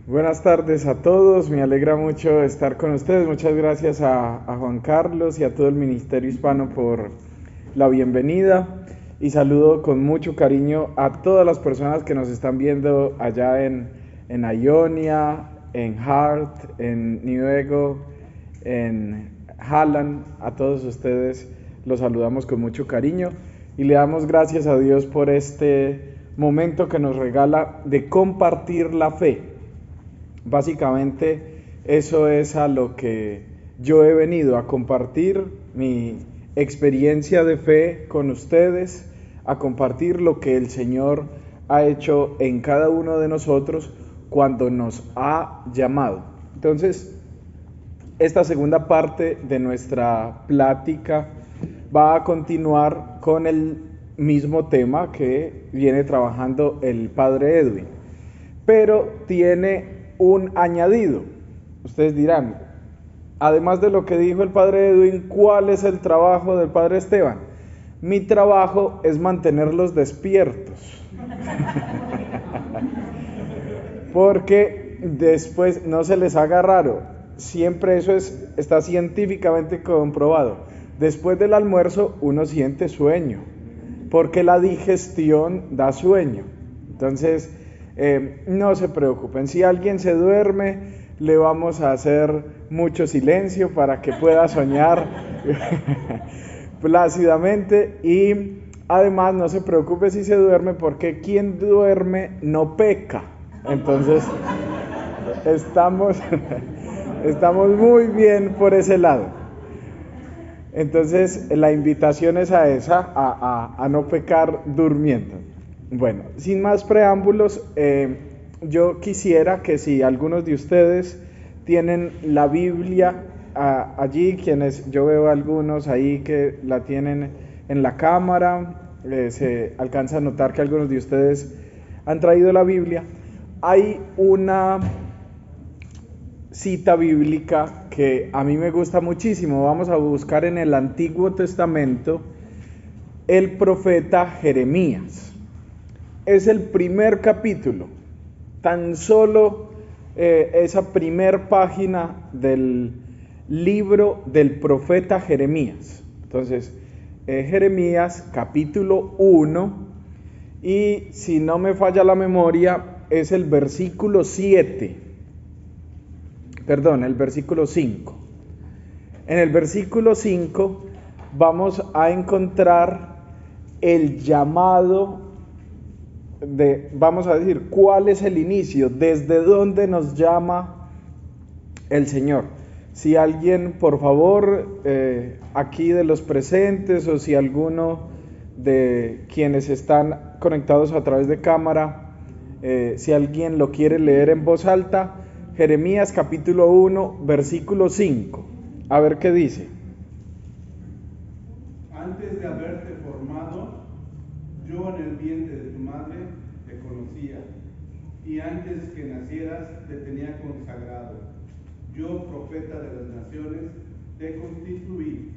Buenas tardes a todos, me alegra mucho estar con ustedes. Muchas gracias a Juan Carlos y a todo el Ministerio Hispano por la bienvenida y saludo con mucho cariño a todas las personas que nos están viendo allá en Ionia, en Hart, en Newego, en Halland. A todos ustedes los saludamos con mucho cariño y le damos gracias a Dios por este momento que nos regala de compartir la fe. Básicamente eso es a lo que yo he venido, a compartir mi experiencia de fe con ustedes, a compartir lo que el Señor ha hecho en cada uno de nosotros cuando nos ha llamado. Entonces, esta segunda parte de nuestra plática va a continuar con el mismo tema que viene trabajando el Padre Edwin, pero tiene un añadido. Ustedes dirán, además de lo que dijo el Padre Edwin, ¿cuál es el trabajo del Padre Esteban? Mi trabajo es mantenerlos despiertos. Porque después no se les haga raro, siempre eso está científicamente comprobado. Después del almuerzo uno siente sueño, porque la digestión da sueño. Entonces, no se preocupen, si alguien se duerme, le vamos a hacer mucho silencio para que pueda soñar plácidamente. Y además no se preocupe si se duerme, porque quien duerme no peca. Entonces estamos muy bien por ese lado. Entonces la invitación es a esa, a no pecar durmiendo. Bueno, sin más preámbulos, yo quisiera que si algunos de ustedes tienen la Biblia allí, quienes yo veo algunos ahí que la tienen en la cámara, se alcanza a notar que algunos de ustedes han traído la Biblia. Hay una cita bíblica que a mí me gusta muchísimo. Vamos a buscar en el Antiguo Testamento el profeta Jeremías. Es el primer capítulo, tan solo esa primer página del libro del profeta Jeremías. Entonces, Jeremías capítulo 1, y si no me falla la memoria, es el versículo 5. En el versículo 5 vamos a encontrar el llamado vamos a decir, ¿cuál es el inicio? ¿Desde dónde nos llama el Señor? Si alguien, por favor, aquí de los presentes, o si alguno de quienes están conectados a través de cámara, si alguien lo quiere leer en voz alta, Jeremías capítulo 1, versículo 5. A ver qué dice. Antes de haberte formado, yo en el vientre de tu madre te conocía, y antes que nacieras te tenía consagrado. Yo, profeta de las naciones, te constituí.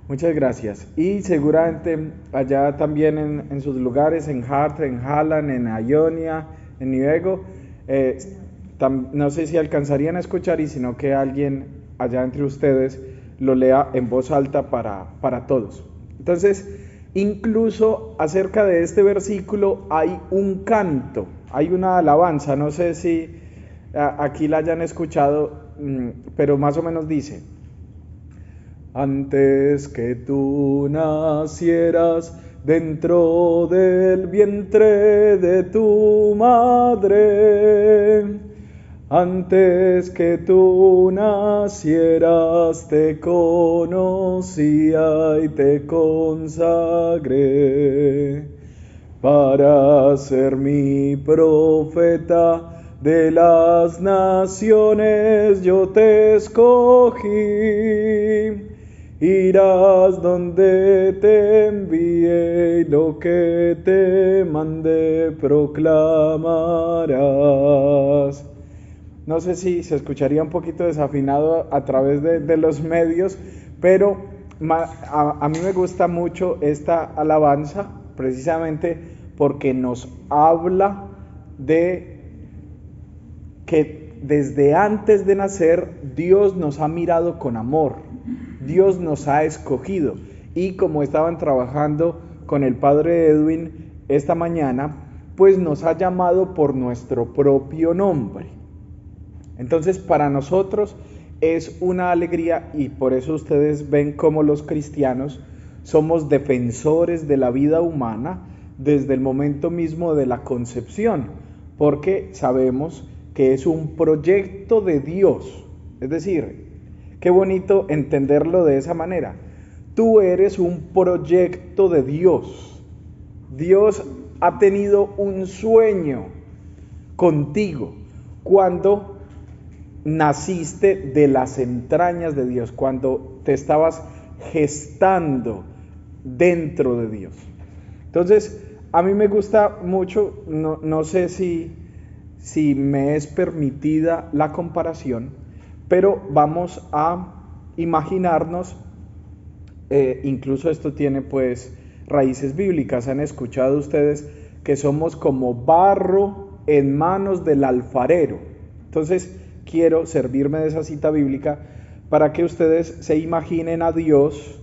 Muchas gracias. Y seguramente allá también en sus lugares, en Hart, en Halland, en Ionia, en Newego, no sé si alcanzarían a escuchar, y sino que alguien allá entre ustedes lo lea en voz alta para todos. Entonces, incluso acerca de este versículo hay un canto, hay una alabanza, no sé si aquí la hayan escuchado, pero más o menos dice: antes que tú nacieras dentro del vientre de tu madre, antes que tú nacieras te conocía y te consagré para ser mi profeta de las naciones. Yo te escogí, irás donde te envíe y lo que te mande proclamarás. No sé si se escucharía un poquito desafinado a través de los medios, pero a mí me gusta mucho esta alabanza precisamente porque nos habla de que desde antes de nacer Dios nos ha mirado con amor, Dios nos ha escogido. Y como estaban trabajando con el padre Edwin esta mañana, pues nos ha llamado por nuestro propio nombre. Entonces para nosotros es una alegría, y por eso ustedes ven cómo los cristianos somos defensores de la vida humana desde el momento mismo de la concepción, porque sabemos que es un proyecto de Dios. Es decir, qué bonito entenderlo de esa manera. Tú eres un proyecto de Dios. Dios ha tenido un sueño contigo cuando naciste de las entrañas de Dios, cuando te estabas gestando dentro de Dios. Entonces, a mí me gusta mucho, no sé si me es permitida la comparación, pero vamos a imaginarnos, incluso esto tiene pues raíces bíblicas. Han escuchado ustedes que somos como barro en manos del alfarero. Entonces quiero servirme de esa cita bíblica para que ustedes se imaginen a Dios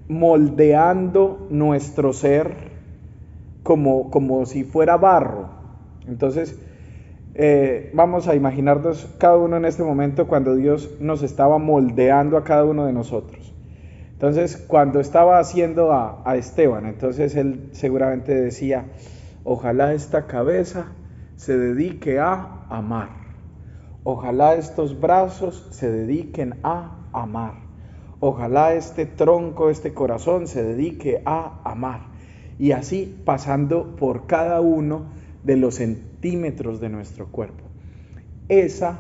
moldeando nuestro ser como si fuera barro. Entonces vamos a imaginarnos cada uno en este momento cuando Dios nos estaba moldeando a cada uno de nosotros. Entonces, cuando estaba haciendo a Esteban, entonces él seguramente decía: ojalá esta cabeza se dedique a amar, ojalá estos brazos se dediquen a amar, ojalá este tronco, este corazón se dedique a amar, y así pasando por cada uno de los centímetros de nuestro cuerpo. Ese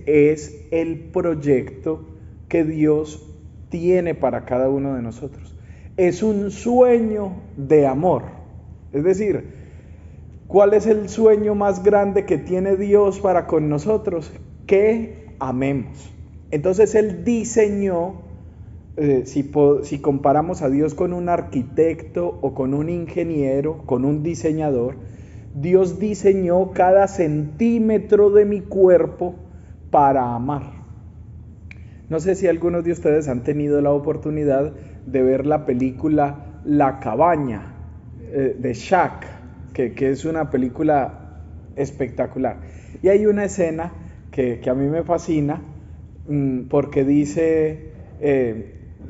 es el proyecto que Dios tiene para cada uno de nosotros. Es un sueño de amor. Es decir, ¿cuál es el sueño más grande que tiene Dios para con nosotros? Que amemos. Entonces Él diseñó, si comparamos a Dios con un arquitecto o con un ingeniero, con un diseñador, Dios diseñó cada centímetro de mi cuerpo para amar. No sé si algunos de ustedes han tenido la oportunidad de ver la película La Cabaña de Shaq, que es una película espectacular. Y hay una escena que a mí me fascina, porque dice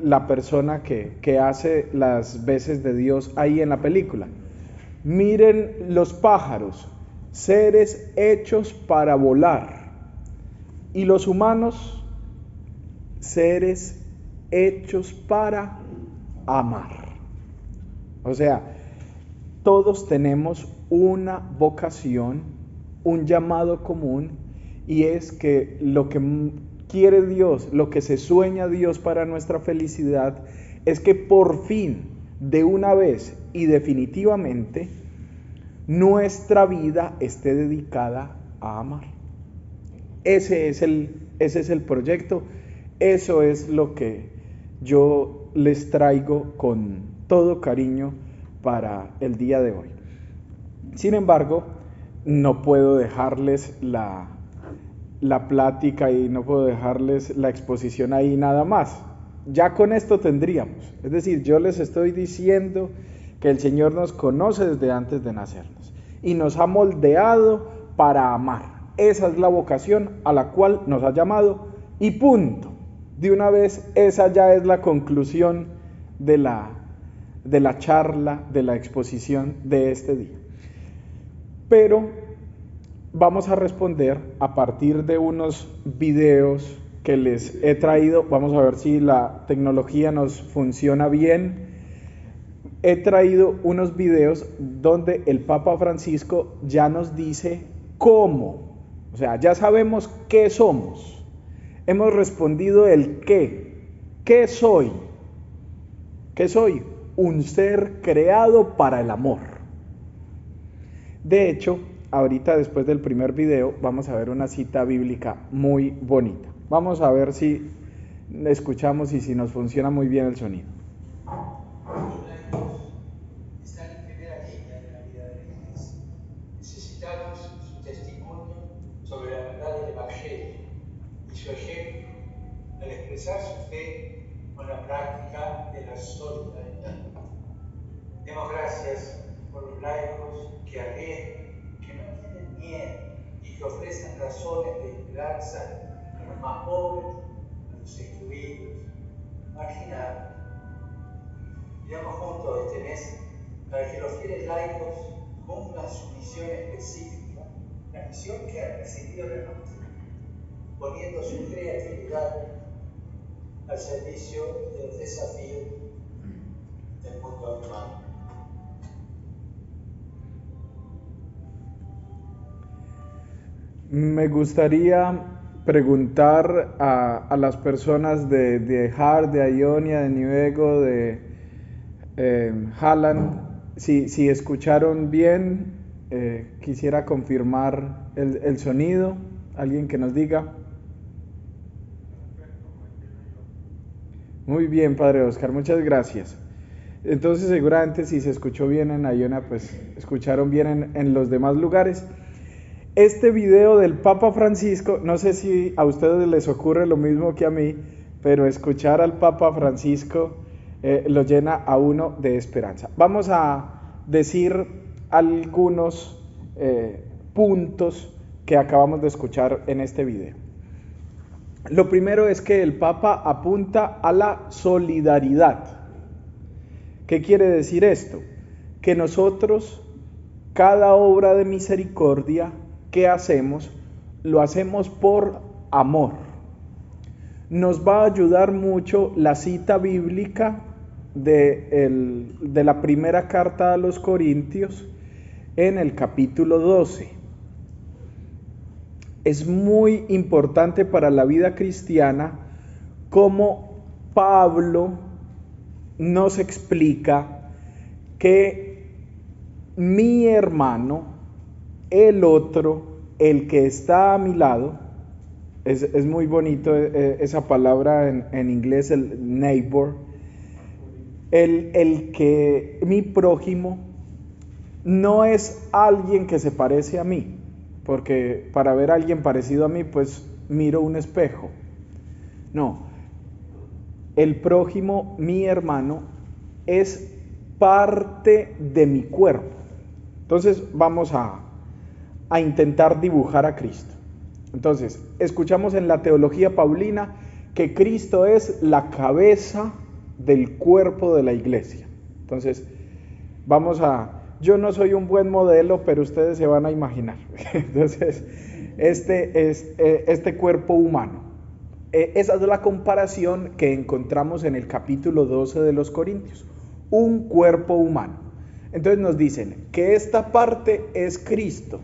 la persona que hace las veces de Dios ahí en la película: miren los pájaros, seres hechos para volar, y los humanos, seres hechos para amar. O sea, todos tenemos una vocación, un llamado común, y es que lo que quiere Dios, lo que se sueña Dios para nuestra felicidad, es que por fin, de una vez y definitivamente, nuestra vida esté dedicada a amar. Ese es el proyecto. Eso es lo que yo les traigo con todo cariño para el día de hoy. Sin embargo, no puedo dejarles la plática y no puedo dejarles la exposición ahí nada más. Ya con esto tendríamos. Es decir, yo les estoy diciendo que el Señor nos conoce desde antes de nacernos y nos ha moldeado para amar. Esa es la vocación a la cual nos ha llamado, y punto. De una vez, esa ya es la conclusión de la charla, de la exposición de este día. Pero vamos a responder a partir de unos videos que les he traído. Vamos a ver si la tecnología nos funciona bien. He traído unos videos donde el Papa Francisco ya nos dice cómo. O sea, ya sabemos qué somos. Hemos respondido el qué. ¿Qué soy? ¿Qué soy? Un ser creado para el amor. De hecho, ahorita después del primer video vamos a ver una cita bíblica muy bonita. Vamos a ver si escuchamos y si nos funciona muy bien el sonido. Es la primera regla de la vida del expresar su fe con la práctica de la solidaridad. Demos gracias por los laicos que arriesgan, que no tienen miedo y que ofrecen razones de esperanza a los más pobres, a los excluidos, marginados. Pidamos juntos este mes para que los fieles laicos cumplan su misión específica, la misión que han recibido de nosotros, poniendo su creatividad al servicio de los desafíos del mundo actual. Me gustaría preguntar a las personas de Har, de Ionia, de Nivego, de Halland, si escucharon bien. Quisiera confirmar el sonido. ¿Alguien que nos diga? Muy bien, Padre Oscar, muchas gracias. Entonces seguramente si se escuchó bien en Ionia, pues escucharon bien en los demás lugares. Este video del Papa Francisco, no sé si a ustedes les ocurre lo mismo que a mí, pero escuchar al Papa Francisco lo llena a uno de esperanza. Vamos a decir algunos puntos que acabamos de escuchar en este video. Lo primero es que el Papa apunta a la solidaridad. ¿Qué quiere decir esto? Que nosotros, cada obra de misericordia que hacemos, lo hacemos por amor. Nos va a ayudar mucho la cita bíblica de la primera carta a los Corintios en el capítulo 12. Es muy importante para la vida cristiana cómo Pablo nos explica que mi hermano, el otro, el que está a mi lado, es muy bonito esa palabra en inglés, el neighbor, el que mi prójimo no es alguien que se parece a mí, porque para ver a alguien parecido a mí, pues miro un espejo. No, el prójimo, mi hermano, es parte de mi cuerpo. Entonces vamos a intentar dibujar a Cristo. Entonces, escuchamos en la teología paulina que Cristo es la cabeza del cuerpo de la iglesia. Entonces, yo no soy un buen modelo, pero ustedes se van a imaginar. Entonces, este es este cuerpo humano. Esa es la comparación que encontramos en el capítulo 12 de los Corintios. Un cuerpo humano. Entonces nos dicen que esta parte es Cristo,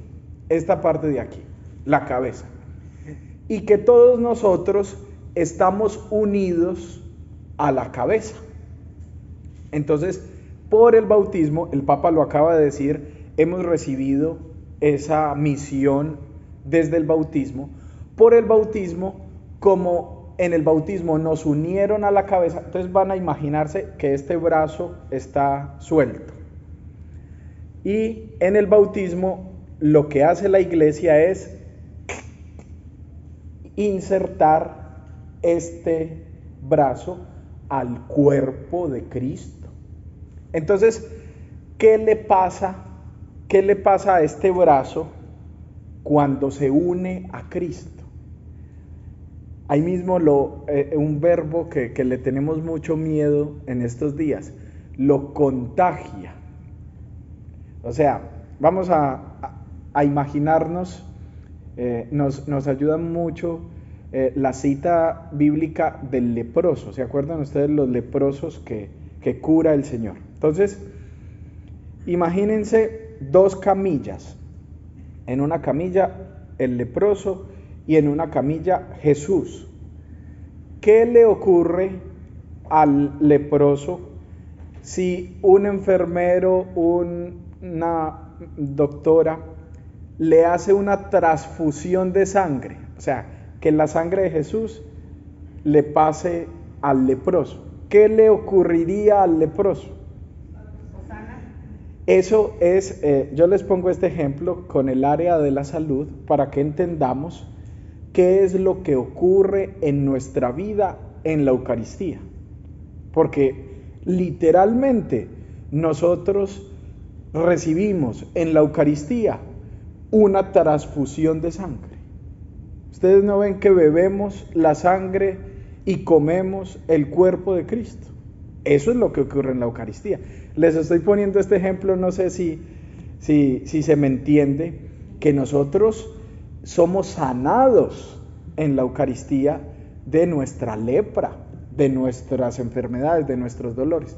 esta parte de aquí, la cabeza. Y que todos nosotros estamos unidos a la cabeza. Entonces, por el bautismo, el Papa lo acaba de decir, hemos recibido esa misión desde el bautismo. Por el bautismo, como en el bautismo nos unieron a la cabeza, entonces van a imaginarse que este brazo está suelto. Y en el bautismo lo que hace la iglesia es insertar este brazo al cuerpo de Cristo. Entonces, ¿qué le pasa a este brazo cuando se une a Cristo? Ahí mismo un verbo que le tenemos mucho miedo en estos días, lo contagia. O sea, vamos a imaginarnos, nos ayuda mucho la cita bíblica del leproso. ¿Se acuerdan ustedes los leprosos que cura el Señor? Entonces, imagínense dos camillas. En una camilla el leproso y en una camilla Jesús. ¿Qué le ocurre al leproso si un enfermero, una doctora le hace una transfusión de sangre? O sea, que la sangre de Jesús le pase al leproso. ¿Qué le ocurriría al leproso? Eso es, yo les pongo este ejemplo con el área de la salud para que entendamos qué es lo que ocurre en nuestra vida en la Eucaristía, porque literalmente nosotros recibimos en la Eucaristía una transfusión de sangre. Ustedes no ven que bebemos la sangre y comemos el cuerpo de Cristo. Eso es lo que ocurre en la Eucaristía. Les estoy poniendo este ejemplo, no sé si se me entiende, que nosotros somos sanados en la Eucaristía de nuestra lepra, de nuestras enfermedades, de nuestros dolores.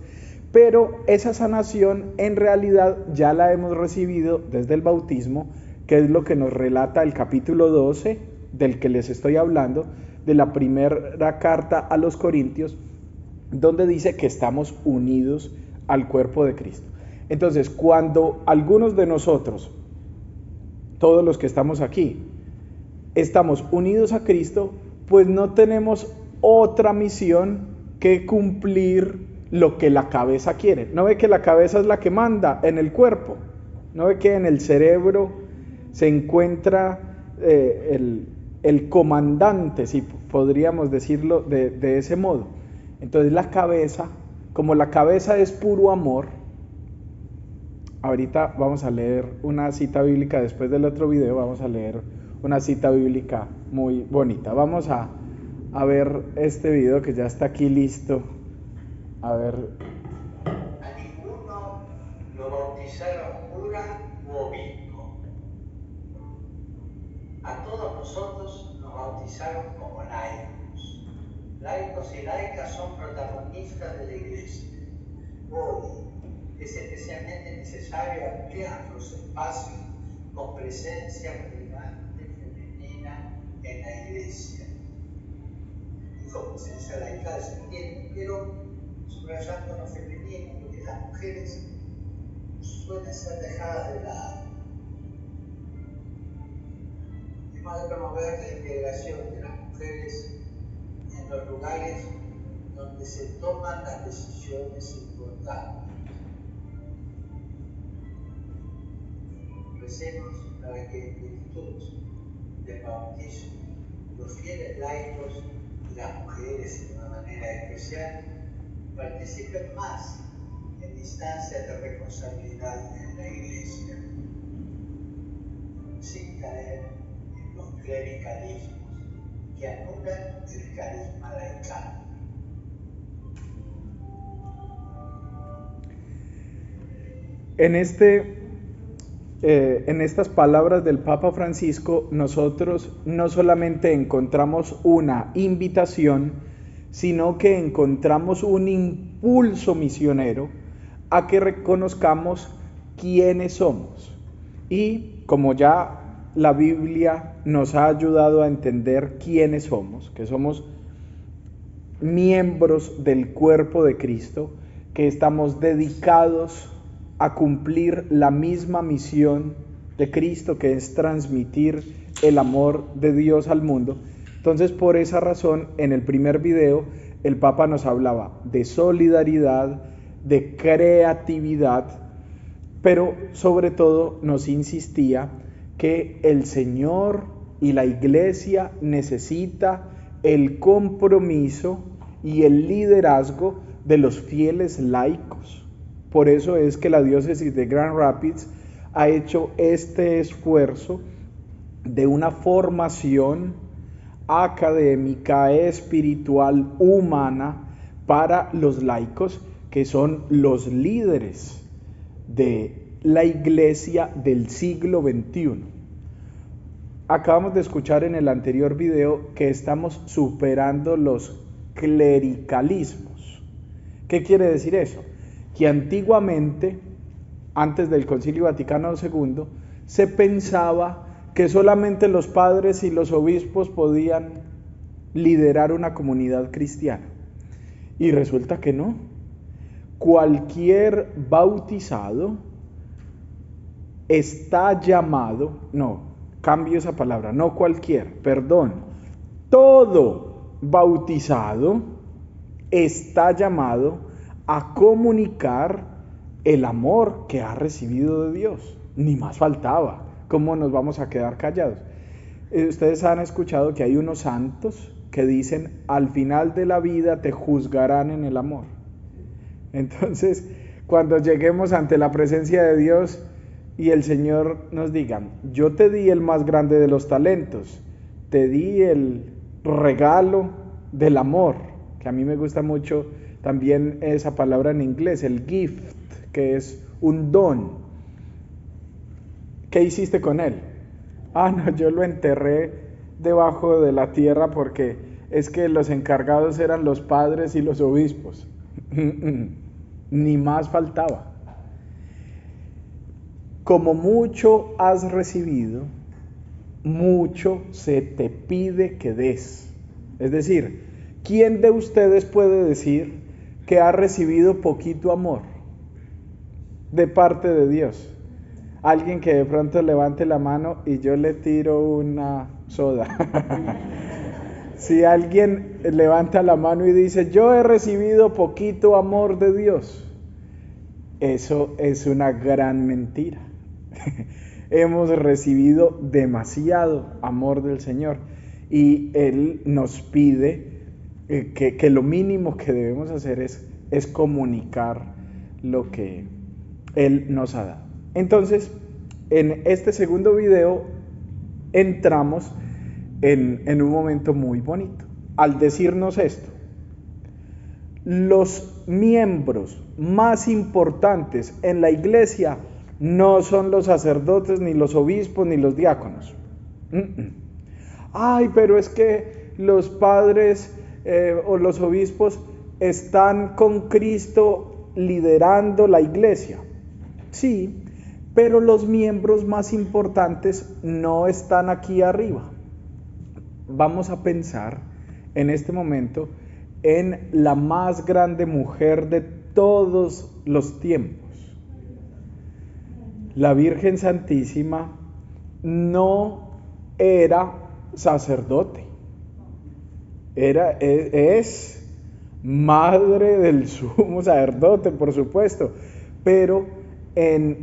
Pero esa sanación en realidad ya la hemos recibido desde el bautismo, que es lo que nos relata el capítulo 12 del que les estoy hablando, de la primera carta a los Corintios, donde dice que estamos unidos al cuerpo de Cristo. Entonces, cuando algunos de nosotros, todos los que estamos aquí, estamos unidos a Cristo, pues no tenemos otra misión que cumplir lo que la cabeza quiere. ¿No ve que la cabeza es la que manda en el cuerpo? ¿No ve que en el cerebro se encuentra el comandante, si podríamos decirlo de ese modo? Entonces la cabeza, como la cabeza es puro amor, ahorita vamos a leer una cita bíblica, después del otro video vamos a leer una cita bíblica muy bonita. Vamos a ver este video que ya está aquí listo. A ver. A ninguno lo bautizaron cura u obispo. A todos nosotros nos bautizaron como laicos. Laicos y laicas son protagonistas de la Iglesia. Hoy es especialmente necesario ampliar los espacios con presencia relevante femenina en la Iglesia. Digo presencia laical, se entiende, pero subrayando lo femenino, porque las mujeres suelen ser dejadas de lado. Hemos de promover la integración de las mujeres en los lugares donde se toman las decisiones importantes. Recemos para que en virtud del bautismo los fieles laicos y las mujeres de una manera especial participen más en instancias de responsabilidad en la Iglesia, sin caer en los clericalismos que anulan el carisma laical. En estas palabras del Papa Francisco, nosotros no solamente encontramos una invitación, sino que encontramos un impulso misionero a que reconozcamos quiénes somos. Y como ya la Biblia nos ha ayudado a entender quiénes somos, que somos miembros del cuerpo de Cristo, que estamos dedicados a cumplir la misma misión de Cristo, que es transmitir el amor de Dios al mundo. Entonces, por esa razón, en el primer video, el Papa nos hablaba de solidaridad, de creatividad, pero sobre todo nos insistía que el Señor y la Iglesia necesita el compromiso y el liderazgo de los fieles laicos. Por eso es que la diócesis de Grand Rapids ha hecho este esfuerzo de una formación académica, espiritual, humana para los laicos, que son los líderes de la Iglesia del siglo XXI. Acabamos de escuchar en el anterior video que estamos superando los clericalismos. ¿Qué quiere decir eso? Que antiguamente, antes del Concilio Vaticano II, se pensaba que solamente los padres y los obispos podían liderar una comunidad cristiana. Y resulta que no. Cualquier bautizado está llamado, cambio esa palabra, no cualquier, perdón, todo bautizado está llamado a comunicar el amor que ha recibido de Dios. Ni más faltaba. ¿Cómo nos vamos a quedar callados? Ustedes han escuchado que hay unos santos que dicen, al final de la vida te juzgarán en el amor. Entonces, cuando lleguemos ante la presencia de Dios y el Señor nos diga, yo te di el más grande de los talentos, te di el regalo del amor, que a mí me gusta mucho también esa palabra en inglés, el gift, que es un don. ¿Qué hiciste con él? No, yo lo enterré debajo de la tierra porque es que los encargados eran los padres y los obispos. Ni más faltaba. Como mucho has recibido, mucho se te pide que des. Es decir, ¿quién de ustedes puede decir que ha recibido poquito amor de parte de Dios? Alguien que de pronto levante la mano y yo le tiro una soda. Si alguien levanta la mano y dice, yo he recibido poquito amor de Dios, eso es una gran mentira. Hemos recibido demasiado amor del Señor y Él nos pide que lo mínimo que debemos hacer es comunicar lo que Él nos ha dado. Entonces, en este segundo video entramos en un momento muy bonito. Al decirnos esto, los miembros más importantes en la iglesia no son los sacerdotes, ni los obispos, ni los diáconos. Ay, pero es que los padres o los obispos están con Cristo liderando la iglesia. Sí, pero los miembros más importantes no están aquí arriba. Vamos a pensar en este momento en la más grande mujer de todos los tiempos. La Virgen Santísima no era sacerdote, es madre del sumo sacerdote, por supuesto, pero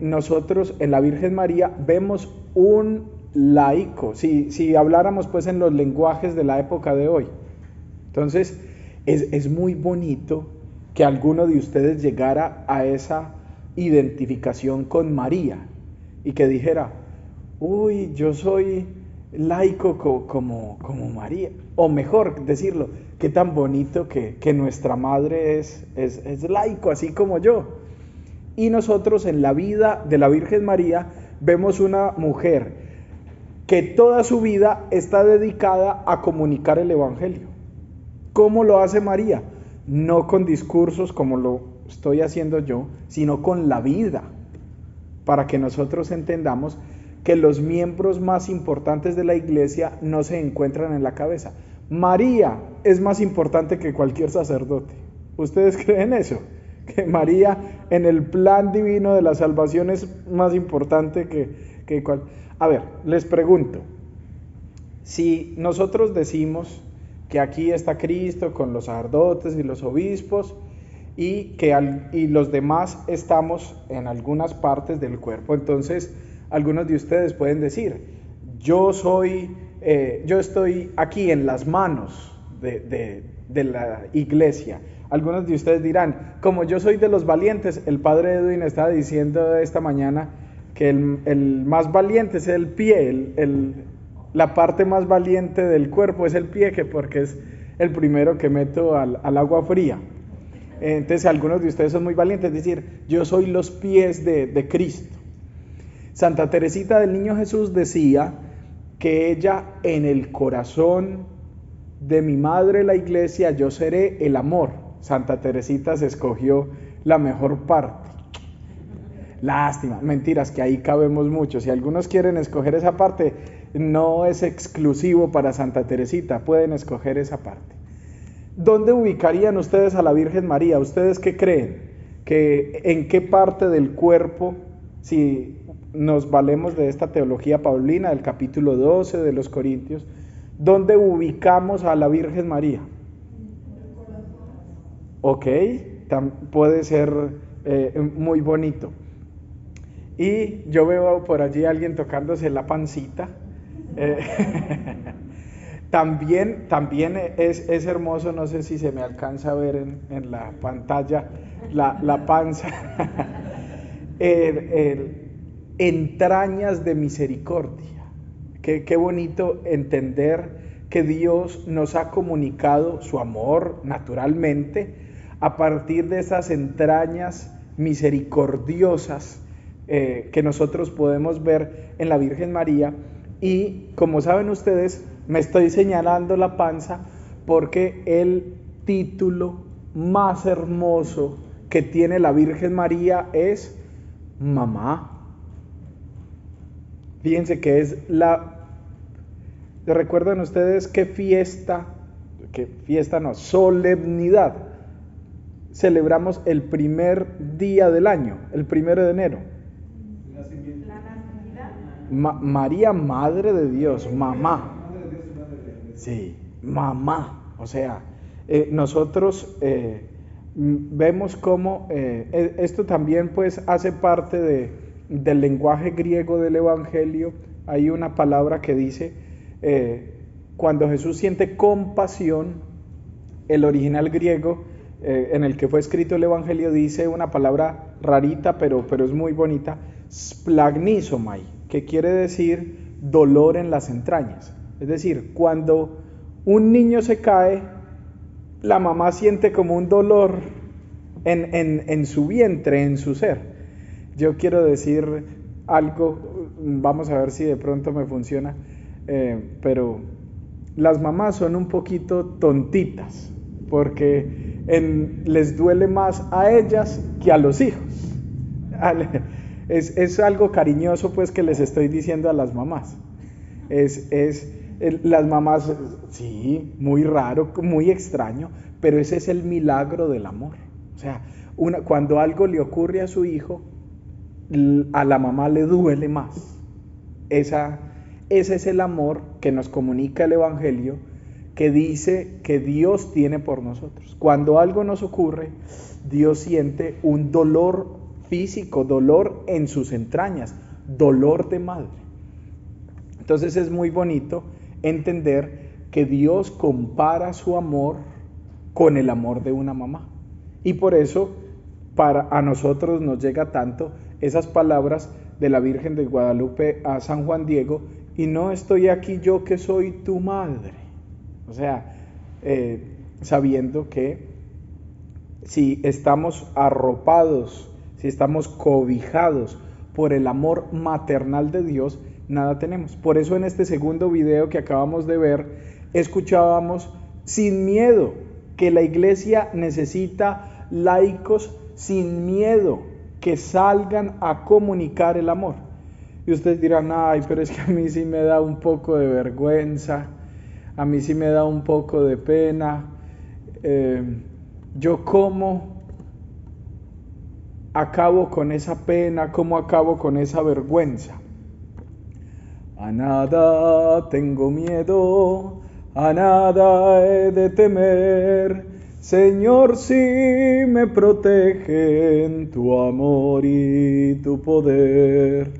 nosotros en la Virgen María vemos un laico, si habláramos pues en los lenguajes de la época de hoy. Entonces es muy bonito que alguno de ustedes llegara a esa identificación con María y que dijera, uy, yo soy laico como María, o mejor decirlo, qué tan bonito que nuestra madre es laico así como yo. Y nosotros en la vida de la Virgen María vemos una mujer que toda su vida está dedicada a comunicar el Evangelio. ¿Cómo lo hace María? No con discursos como lo estoy haciendo yo, sino con la vida, para que nosotros entendamos que los miembros más importantes de la iglesia no se encuentran en la cabeza. María es más importante que cualquier sacerdote. ¿Ustedes creen eso? Que María en el plan divino de la salvación es más importante que cual. A ver, les pregunto, si nosotros decimos que aquí está Cristo con los sacerdotes y los obispos y los demás estamos en algunas partes del cuerpo, entonces algunos de ustedes pueden decir, yo estoy aquí en las manos de la iglesia. Algunos de ustedes dirán, como yo soy de los valientes, el padre Edwin estaba diciendo esta mañana que el más valiente es el pie, la parte más valiente del cuerpo es el pie, porque es el primero que meto al agua fría. Entonces algunos de ustedes son muy valientes, es decir, yo soy los pies de Cristo. Santa Teresita del Niño Jesús decía que ella en el corazón de mi madre la iglesia yo seré el amor. Santa Teresita se escogió la mejor parte. Lástima, mentiras, que ahí cabemos mucho. Si algunos quieren escoger esa parte, no es exclusivo para Santa Teresita, pueden escoger esa parte. ¿Dónde ubicarían ustedes a la Virgen María? ¿Ustedes qué creen? ¿En qué parte del cuerpo, si nos valemos de esta teología paulina, del capítulo 12 de los Corintios, dónde ubicamos a la Virgen María? Ok, puede ser muy bonito. Y yo veo por allí a alguien tocándose la pancita. También es hermoso, no sé si se me alcanza a ver en la pantalla, la panza. Entrañas de misericordia. Qué bonito entender que Dios nos ha comunicado su amor naturalmente a partir de esas entrañas misericordiosas que nosotros podemos ver en la Virgen María. Y como saben ustedes, me estoy señalando la panza porque el título más hermoso que tiene la Virgen María es mamá. Fíjense que es ¿recuerdan ustedes qué solemnidad celebramos el primer día del año, el 1 de enero? La Natividad. María, Madre de Dios, mamá. Sí, mamá. O sea, nosotros vemos cómo esto también pues hace parte del lenguaje griego del Evangelio. Hay una palabra que dice, cuando Jesús siente compasión, el original griego en el que fue escrito el Evangelio dice una palabra rarita, pero es muy bonita, splagnizomai, que quiere decir dolor en las entrañas. Es decir, cuando un niño se cae, la mamá siente como un dolor en su vientre, en su ser. Yo quiero decir algo, vamos a ver si de pronto me funciona, pero las mamás son un poquito tontitas, porque les duele más a ellas que a los hijos. Es algo cariñoso pues que les estoy diciendo a las mamás. Las mamás, sí, muy raro, muy extraño, pero ese es el milagro del amor. O sea, cuando algo le ocurre a su hijo, a la mamá le duele más. Ese es el amor que nos comunica el Evangelio, que dice que Dios tiene por nosotros. Cuando algo nos ocurre, Dios siente un dolor físico, dolor en sus entrañas, dolor de madre. Entonces es muy bonito entender que Dios compara su amor con el amor de una mamá. Y por eso a nosotros nos llega tanto esas palabras de la Virgen de Guadalupe a San Juan Diego: y no estoy aquí yo que soy tu madre. O sea, sabiendo que si estamos arropados, si estamos cobijados por el amor maternal de Dios, nada tenemos. Por eso en este segundo video que acabamos de ver, escuchábamos sin miedo que la iglesia necesita laicos sin miedo que salgan a comunicar el amor. Y ustedes dirán: ay, pero es que a mí sí me da un poco de vergüenza, a mí sí me da un poco de pena. Yo cómo acabo con esa pena, cómo acabo con esa vergüenza. A nada tengo miedo, a nada he de temer, Señor, si me protegen tu amor y tu poder.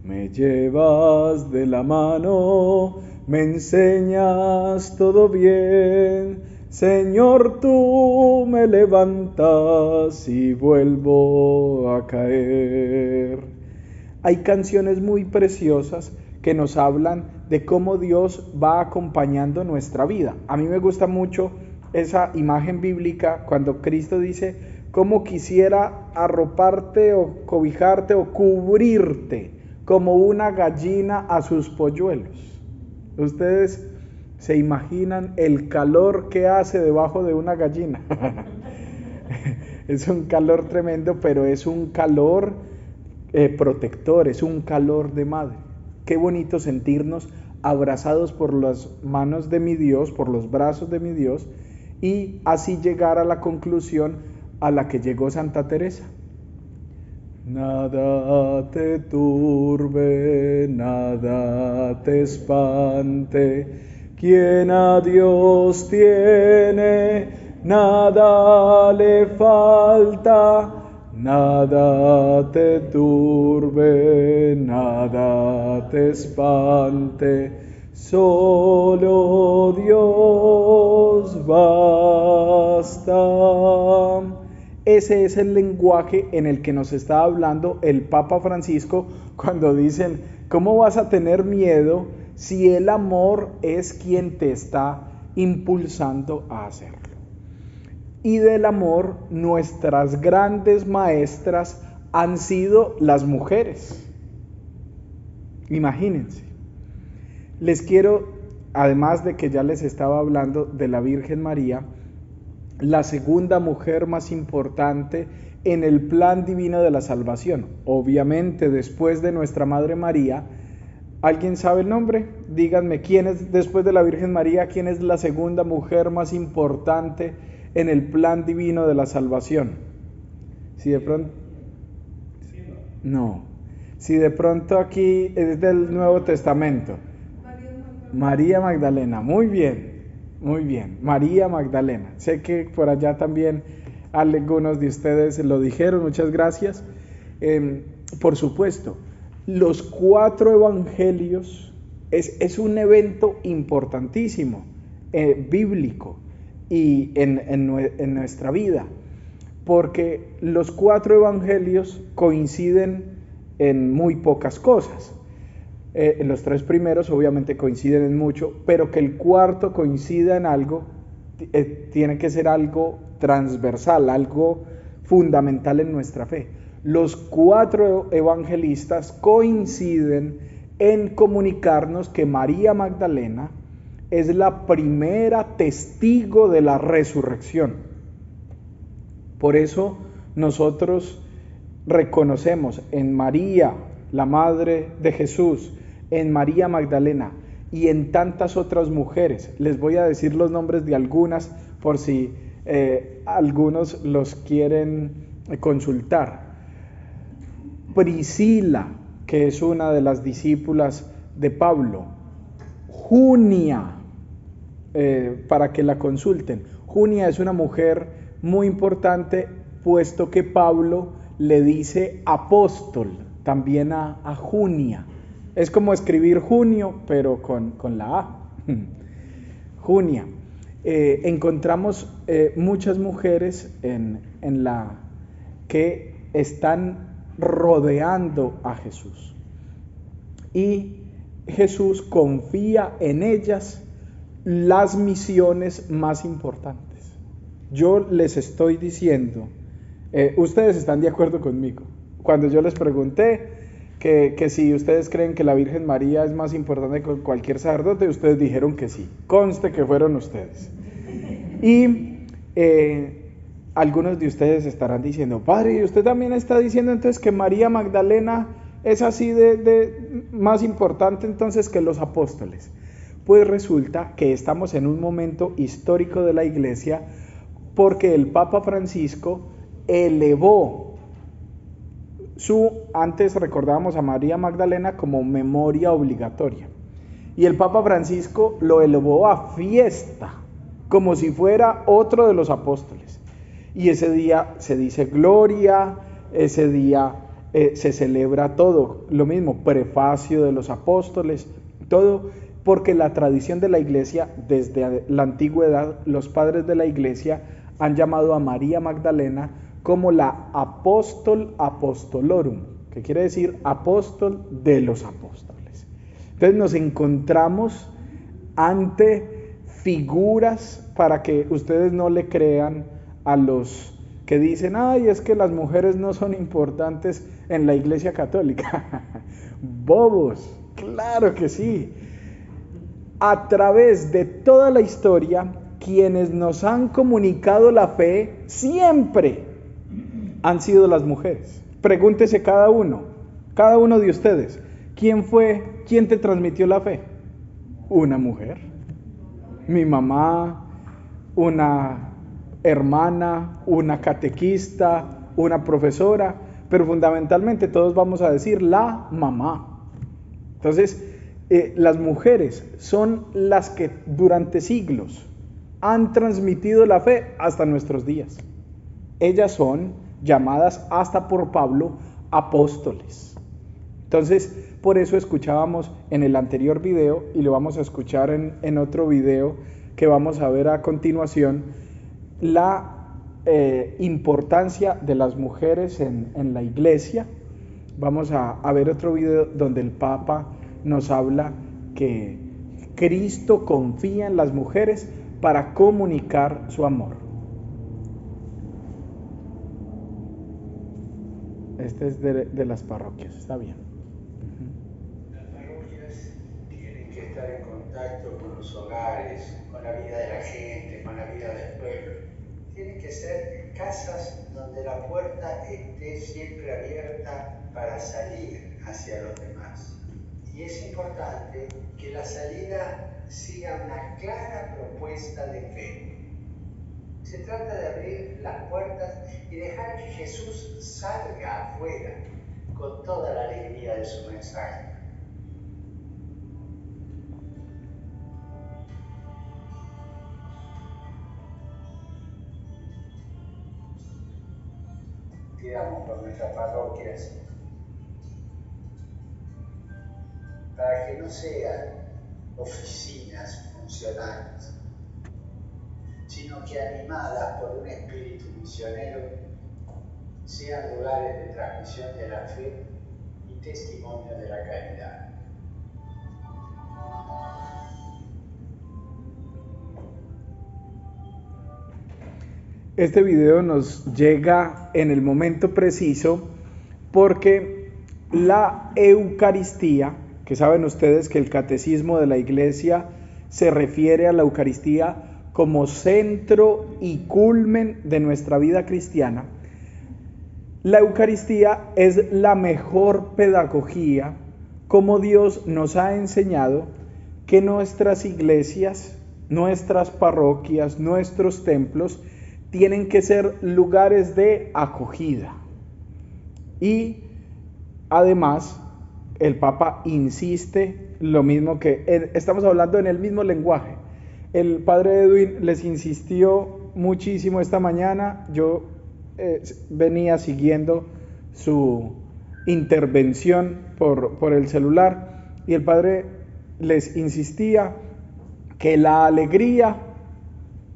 Me llevas de la mano, me enseñas todo bien, Señor, tú me levantas y vuelvo a caer. Hay canciones muy preciosas que nos hablan de cómo Dios va acompañando nuestra vida. A mí me gusta mucho esa imagen bíblica cuando Cristo dice: cómo quisiera arroparte o cobijarte o cubrirte como una gallina a sus polluelos. Ustedes se imaginan el calor que hace debajo de una gallina. Es un calor tremendo, pero es un calor protector, es un calor de madre. Qué bonito sentirnos abrazados por las manos de mi Dios, por los brazos de mi Dios, y así llegar a la conclusión a la que llegó Santa Teresa. Nada te turbe, nada te espante, quien a Dios tiene, nada le falta. Nada te turbe, nada te espante, Solo Dios basta. Ese es el lenguaje en el que nos está hablando el Papa Francisco cuando dicen, ¿cómo vas a tener miedo si el amor es quien te está impulsando a hacerlo? Y del amor, nuestras grandes maestras han sido las mujeres. Imagínense. Les quiero, además de que ya les estaba hablando de la Virgen María, la segunda mujer más importante en el plan divino de la salvación. Obviamente, después de nuestra Madre María, ¿alguien sabe el nombre? Díganme, ¿quién es, después de la Virgen María, quién es la segunda mujer más importante en el plan divino de la salvación? Si de pronto... No. Si de pronto aquí es del Nuevo Testamento. María Magdalena, muy bien, María Magdalena. Sé que por allá también algunos de ustedes lo dijeron, muchas gracias. Por supuesto, los 4 evangelios es un evento importantísimo, bíblico y en nuestra vida, porque los 4 evangelios coinciden en muy pocas cosas. Los 3 primeros obviamente coinciden en mucho, pero que el 4 coincida en algo, tiene que ser algo transversal, algo fundamental en nuestra fe. Los 4 evangelistas coinciden en comunicarnos que María Magdalena es la primera testigo de la resurrección. Por eso nosotros reconocemos en María, la Madre de Jesús, en María Magdalena y en tantas otras mujeres. Les voy a decir los nombres de algunas por si algunos los quieren consultar. Priscila, que es una de las discípulas de Pablo. Junia, para que la consulten. Junia es una mujer muy importante, puesto que Pablo le dice apóstol también a Junia. Es como escribir junio, pero con la A. Junia. Encontramos muchas mujeres que están rodeando a Jesús. Y Jesús confía en ellas las misiones más importantes. Yo les estoy diciendo, ustedes están de acuerdo conmigo. Cuando yo les pregunté que si ustedes creen que la Virgen María es más importante que cualquier sacerdote, ustedes dijeron que sí. Conste que fueron ustedes. Y algunos de ustedes estarán diciendo, padre, ¿y usted también está diciendo entonces que María Magdalena es así de más importante entonces que los apóstoles? Pues resulta que estamos en un momento histórico de la Iglesia, porque el Papa Francisco elevó antes recordábamos a María Magdalena como memoria obligatoria, y el Papa Francisco lo elevó a fiesta, como si fuera otro de los apóstoles, y ese día se dice gloria, ese día se celebra todo, lo mismo, prefacio de los apóstoles, todo, porque la tradición de la Iglesia, desde la antigüedad, los padres de la Iglesia han llamado a María Magdalena como la apóstol apostolorum, que quiere decir apóstol de los apóstoles. Entonces nos encontramos ante figuras, para que ustedes no le crean a los que dicen, ay, es que las mujeres no son importantes en la Iglesia Católica. Bobos, claro que sí. A través de toda la historia, quienes nos han comunicado la fe siempre han sido las mujeres. Pregúntese cada uno de ustedes, ¿quién te transmitió la fe? Una mujer. Mi mamá, una hermana, una catequista, una profesora, pero fundamentalmente todos vamos a decir la mamá. Entonces, las mujeres son las que durante siglos han transmitido la fe hasta nuestros días. Ellas son llamadas hasta por Pablo apóstoles. Entonces, por eso escuchábamos en el anterior video, y lo vamos a escuchar en otro video que vamos a ver a continuación, la importancia de las mujeres en la iglesia. Vamos a ver otro video donde el Papa nos habla que Cristo confía en las mujeres para comunicar su amor. Este es de las parroquias, está bien. Las parroquias tienen que estar en contacto con los hogares, con la vida de la gente, con la vida del pueblo. Tienen que ser casas donde la puerta esté siempre abierta para salir hacia los demás. Y es importante que la salida siga una clara propuesta de fe. Se trata de abrir las puertas y dejar que Jesús salga afuera con toda la alegría de su mensaje. Pidamos por nuestras parroquias para que no sean oficinas funcionales, sino que animadas por un espíritu misionero sean lugares de transmisión de la fe y testimonio de la caridad. Este video nos llega en el momento preciso porque la Eucaristía, que saben ustedes que el catecismo de la Iglesia se refiere a la Eucaristía como centro y culmen de nuestra vida cristiana, la Eucaristía es la mejor pedagogía, como Dios nos ha enseñado que nuestras iglesias, nuestras parroquias, nuestros templos tienen que ser lugares de acogida. Y además, el Papa insiste lo mismo que estamos hablando en el mismo lenguaje. El padre Edwin les insistió muchísimo esta mañana. Yo venía siguiendo su intervención por el celular y el padre les insistía que la alegría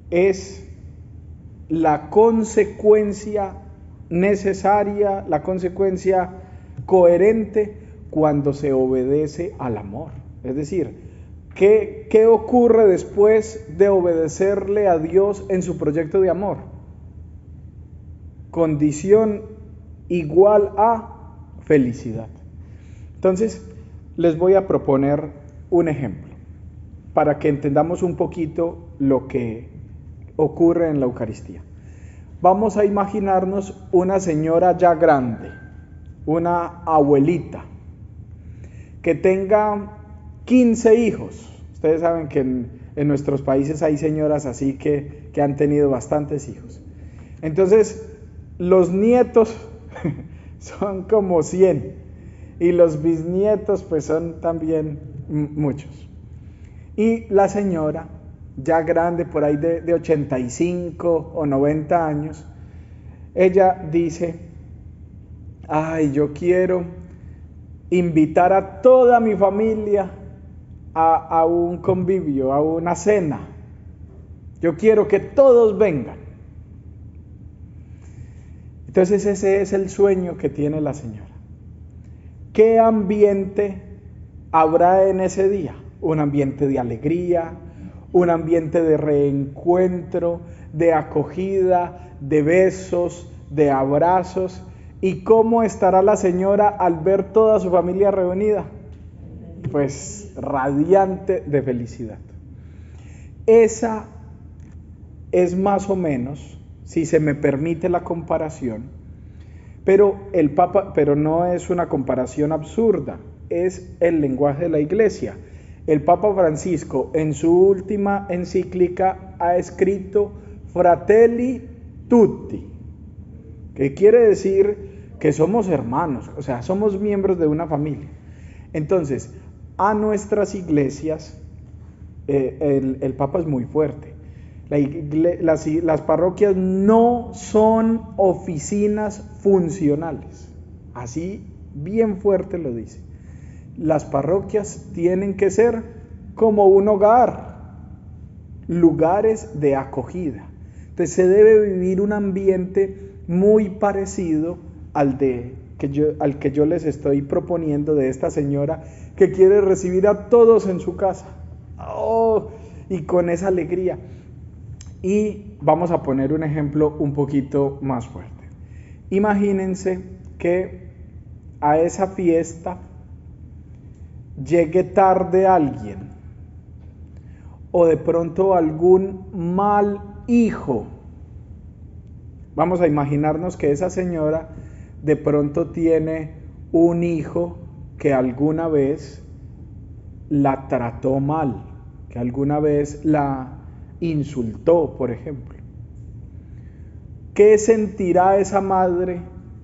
es la consecuencia necesaria, la consecuencia coherente cuando se obedece al amor. Es decir, ¿qué ocurre después de obedecerle a Dios en su proyecto de amor? Condición igual a felicidad. Entonces, les voy a proponer un ejemplo para que entendamos un poquito lo que ocurre en la Eucaristía. Vamos a imaginarnos una señora ya grande, una abuelita, que tenga 15 hijos. Ustedes saben que en nuestros países hay señoras así que han tenido bastantes hijos. Entonces, los nietos son como 100 y los bisnietos pues son también muchos. Y la señora ya grande, por ahí de 85 o 90 años, ella dice: ay, yo quiero invitar a toda mi familia a un convivio, a una cena. Yo quiero que todos vengan. Entonces ese es el sueño que tiene la señora. ¿Qué ambiente habrá en ese día? Un ambiente de alegría, un ambiente de reencuentro, de acogida, de besos, de abrazos. ¿Y cómo estará la señora al ver toda su familia reunida? Pues radiante de felicidad. Esa es más o menos, si se me permite la comparación, pero no es una comparación absurda, es el lenguaje de la Iglesia. El Papa Francisco en su última encíclica ha escrito Fratelli Tutti, que quiere decir que somos hermanos, o sea, somos miembros de una familia. Entonces, a nuestras iglesias, el Papa es muy fuerte. Las parroquias no son oficinas funcionales, así bien fuerte lo dice. Las parroquias tienen que ser como un hogar, lugares de acogida. Entonces se debe vivir un ambiente muy parecido al que yo les estoy proponiendo de esta señora que quiere recibir a todos en su casa. Y con esa alegría. Y vamos a poner un ejemplo un poquito más fuerte. Imagínense que a esa fiesta llegue tarde alguien, o de pronto algún mal hijo. Vamos a imaginarnos que esa señora de pronto tiene un hijo que alguna vez la trató mal, que alguna vez la insultó, por ejemplo. ¿Qué sentirá esa madre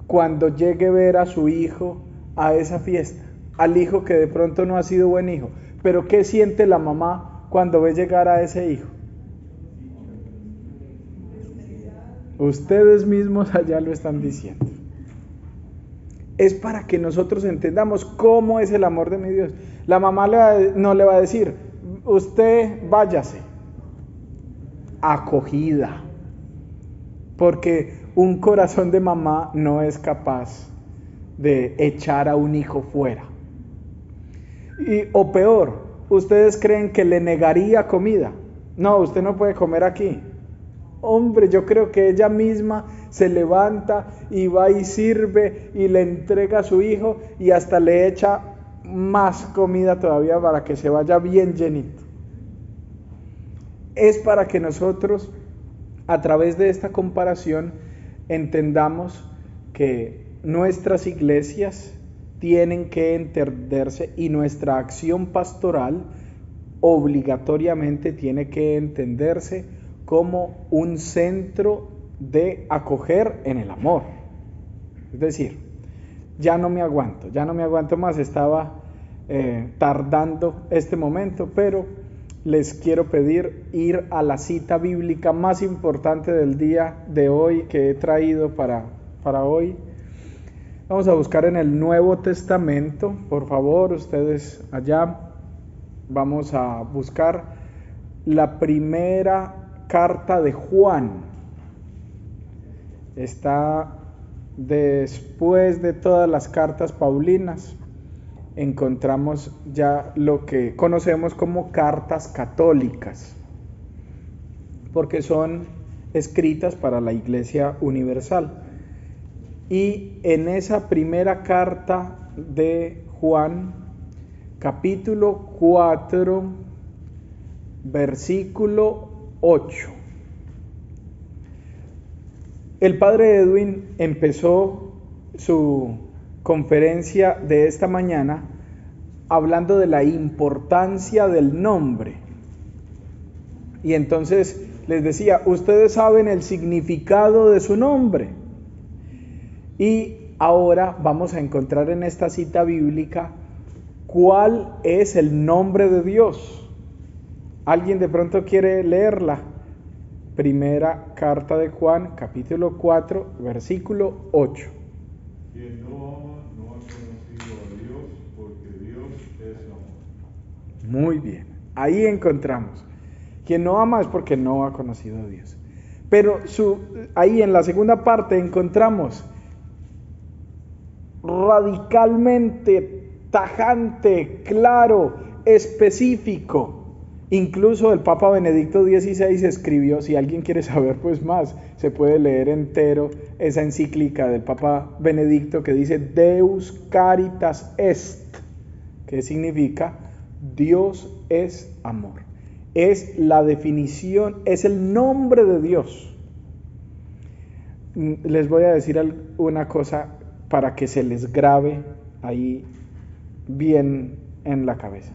cuando llegue a ver a su hijo a esa fiesta? Al hijo que de pronto no ha sido buen hijo. Pero ¿qué siente la mamá cuando ve llegar a ese hijo? Ustedes mismos allá lo están diciendo. Es para que nosotros entendamos cómo es el amor de mi Dios. La mamá no le va a decir, usted váyase. Acogida. Porque un corazón de mamá no es capaz de echar a un hijo fuera. O peor, ¿ustedes creen que le negaría comida? No, usted no puede comer aquí. Hombre, yo creo que ella misma se levanta y va y sirve y le entrega a su hijo y hasta le echa más comida todavía para que se vaya bien llenito. Es para que nosotros, a través de esta comparación, entendamos que nuestras iglesias tienen que entenderse y nuestra acción pastoral obligatoriamente tiene que entenderse como un centro de acoger en el amor. Es decir, ya no me aguanto más, estaba tardando este momento, pero les quiero pedir ir a la cita bíblica más importante del día de hoy que he traído para hoy. Vamos a buscar en el Nuevo Testamento, por favor, ustedes allá. Vamos a buscar la primera carta de Juan. Está después de todas las cartas paulinas. Encontramos ya lo que conocemos como cartas católicas, porque son escritas para la Iglesia Universal. Y en esa primera carta de Juan, capítulo 4, versículo 8. El padre Edwin empezó su conferencia de esta mañana hablando de la importancia del nombre. Y entonces les decía, ustedes saben el significado de su nombre. Y ahora vamos a encontrar en esta cita bíblica cuál es el nombre de Dios. ¿Alguien de pronto quiere leerla? Primera carta de Juan, capítulo 4, versículo 8. Quien no ama no ha conocido a Dios, porque Dios es amor. Muy bien, ahí encontramos. Quien no ama es porque no ha conocido a Dios. Pero ahí en la segunda parte encontramos radicalmente, tajante, claro, específico. Incluso el Papa Benedicto XVI escribió, si alguien quiere saber pues más, se puede leer entero esa encíclica del Papa Benedicto que dice Deus caritas est, que significa Dios es amor. Es la definición, es el nombre de Dios. Les voy a decir una cosa para que se les grabe ahí bien en la cabeza.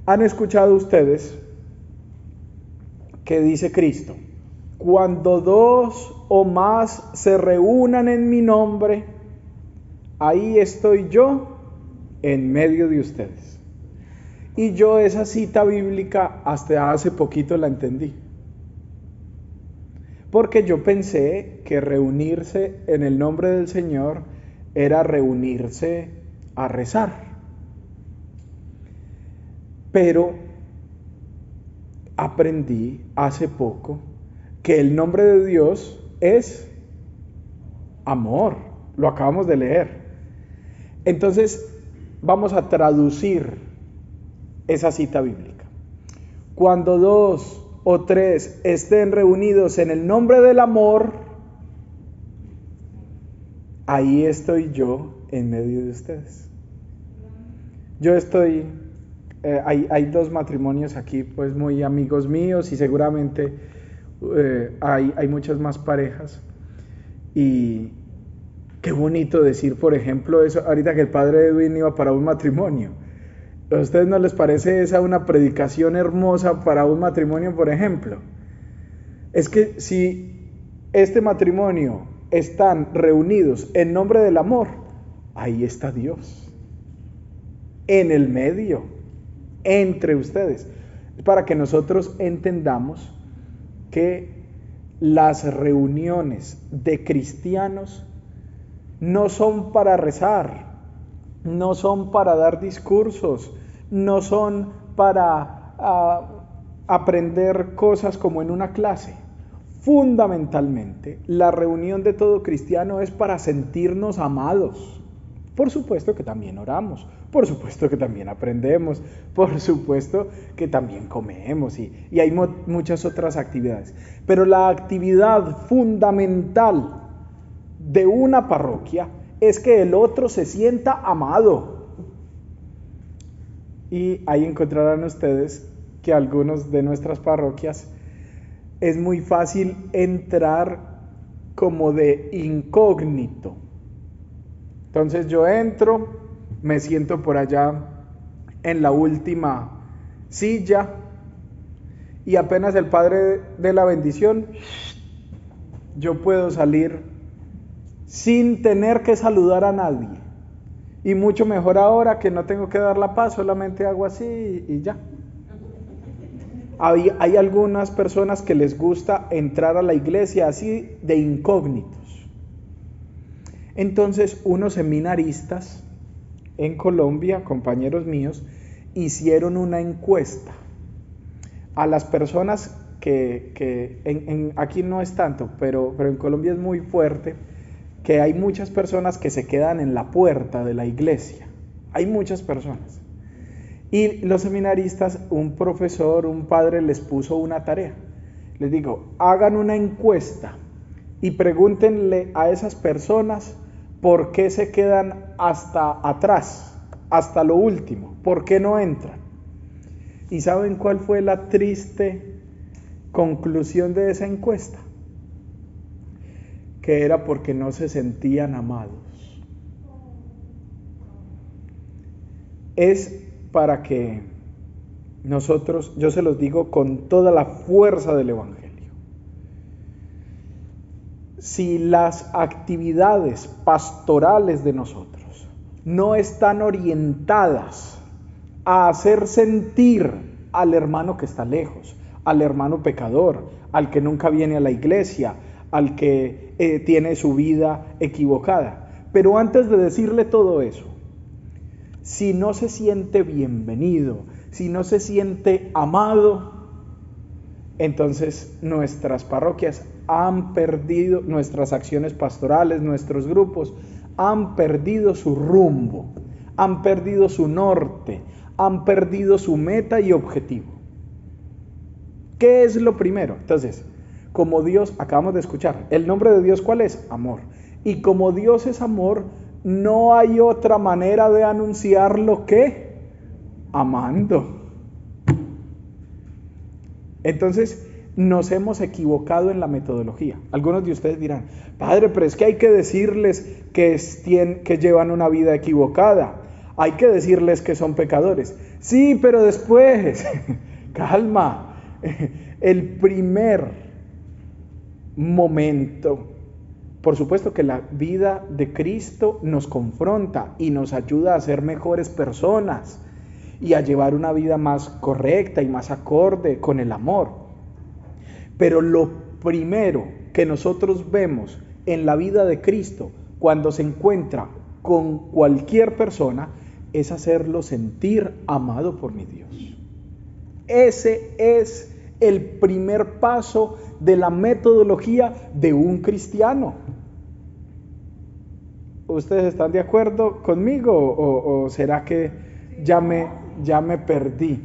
¿Han escuchado ustedes que dice Cristo? Cuando dos o más se reúnan en mi nombre, ahí estoy yo en medio de ustedes. Y yo esa cita bíblica hasta hace poquito la entendí. Porque yo pensé que reunirse en el nombre del Señor era reunirse a rezar. Pero aprendí hace poco que el nombre de Dios es amor. Lo acabamos de leer. Entonces, vamos a traducir esa cita bíblica. Cuando 2 o 3 estén reunidos en el nombre del amor, ahí estoy yo en medio de ustedes. Yo estoy, hay 2 matrimonios aquí, pues muy amigos míos, y seguramente hay muchas más parejas. Y qué bonito decir, por ejemplo, eso, ahorita que el padre Edwin iba para un matrimonio. ¿A ustedes no les parece esa una predicación hermosa para un matrimonio, por ejemplo? Es que si este matrimonio están reunidos en nombre del amor, ahí está Dios, en el medio, entre ustedes. Es para que nosotros entendamos que las reuniones de cristianos no son para rezar, no son para dar discursos, no son para aprender cosas como en una clase. Fundamentalmente, la reunión de todo cristiano es para sentirnos amados. Por supuesto que también oramos, por supuesto que también aprendemos, por supuesto que también comemos y hay muchas otras actividades. Pero la actividad fundamental de una parroquia es que el otro se sienta amado. Y ahí encontrarán ustedes que algunos de nuestras parroquias es muy fácil entrar como de incógnito. Entonces yo entro, me siento por allá en la última silla y apenas el padre dé la bendición, yo puedo salir sin tener que saludar a nadie. Y mucho mejor ahora que no tengo que dar la paz, solamente hago así y ya. Hay algunas personas que les gusta entrar a la iglesia así de incógnitos. Entonces, unos seminaristas en Colombia, compañeros míos, hicieron una encuesta a las personas que aquí no es tanto, pero en Colombia es muy fuerte, que hay muchas personas que se quedan en la puerta de la iglesia. Hay muchas personas. Y los seminaristas, un profesor, un padre les puso una tarea. Les digo, hagan una encuesta y pregúntenle a esas personas por qué se quedan hasta atrás, hasta lo último, por qué no entran. ¿Y saben cuál fue la triste conclusión de esa encuesta? Que era porque no se sentían amados. Es para que nosotros, yo se los digo con toda la fuerza del Evangelio, si las actividades pastorales de nosotros no están orientadas a hacer sentir al hermano que está lejos, al hermano pecador, al que nunca viene a la iglesia, al que tiene su vida equivocada. Pero antes de decirle todo eso, si no se siente bienvenido, si no se siente amado, entonces nuestras parroquias han perdido, nuestras acciones pastorales, nuestros grupos han perdido su rumbo, han perdido su norte, han perdido su meta y objetivo. ¿Qué es lo primero? Entonces, como Dios, acabamos de escuchar, el nombre de Dios, ¿cuál es? Amor. Y como Dios es amor, no hay otra manera de anunciarlo que amando. Entonces, nos hemos equivocado en la metodología. Algunos de ustedes dirán, padre, pero es que hay que decirles que llevan una vida equivocada. Hay que decirles que son pecadores. Sí, pero después, calma. El primer momento, por supuesto que la vida de Cristo nos confronta y nos ayuda a ser mejores personas y a llevar una vida más correcta y más acorde con el amor. Pero lo primero que nosotros vemos en la vida de Cristo, cuando se encuentra con cualquier persona es hacerlo sentir amado por mi Dios. Ese es el primer paso de la metodología de un cristiano. ¿Ustedes están de acuerdo conmigo o será que ya me perdí?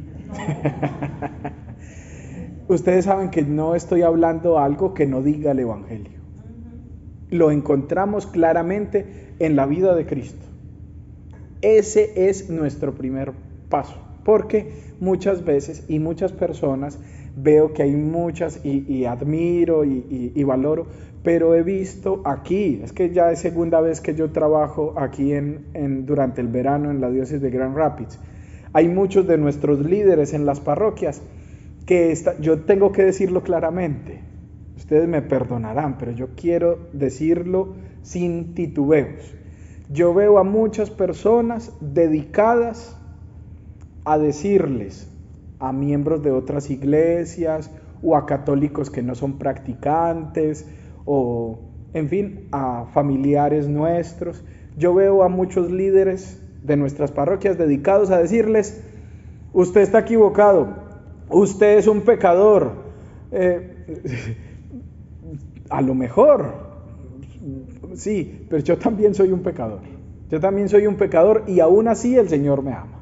Ustedes saben que no estoy hablando algo que no diga el Evangelio. Lo encontramos claramente en la vida de Cristo. Ese es nuestro primer paso, porque muchas veces y muchas personas veo que hay muchas y admiro y valoro, pero he visto aquí, es que ya es segunda vez que yo trabajo aquí durante el verano en la diócesis de Grand Rapids. Hay muchos de nuestros líderes en las parroquias que yo tengo que decirlo claramente. Ustedes me perdonarán, pero yo quiero decirlo sin titubeos. Yo veo a muchas personas dedicadas a decirles a miembros de otras iglesias o a católicos que no son practicantes o, en fin, a familiares nuestros. Yo veo a muchos líderes de nuestras parroquias dedicados a decirles: usted está equivocado, usted es un pecador. A lo mejor, sí, pero yo también soy un pecador. Yo también soy un pecador y aún así el Señor me ama.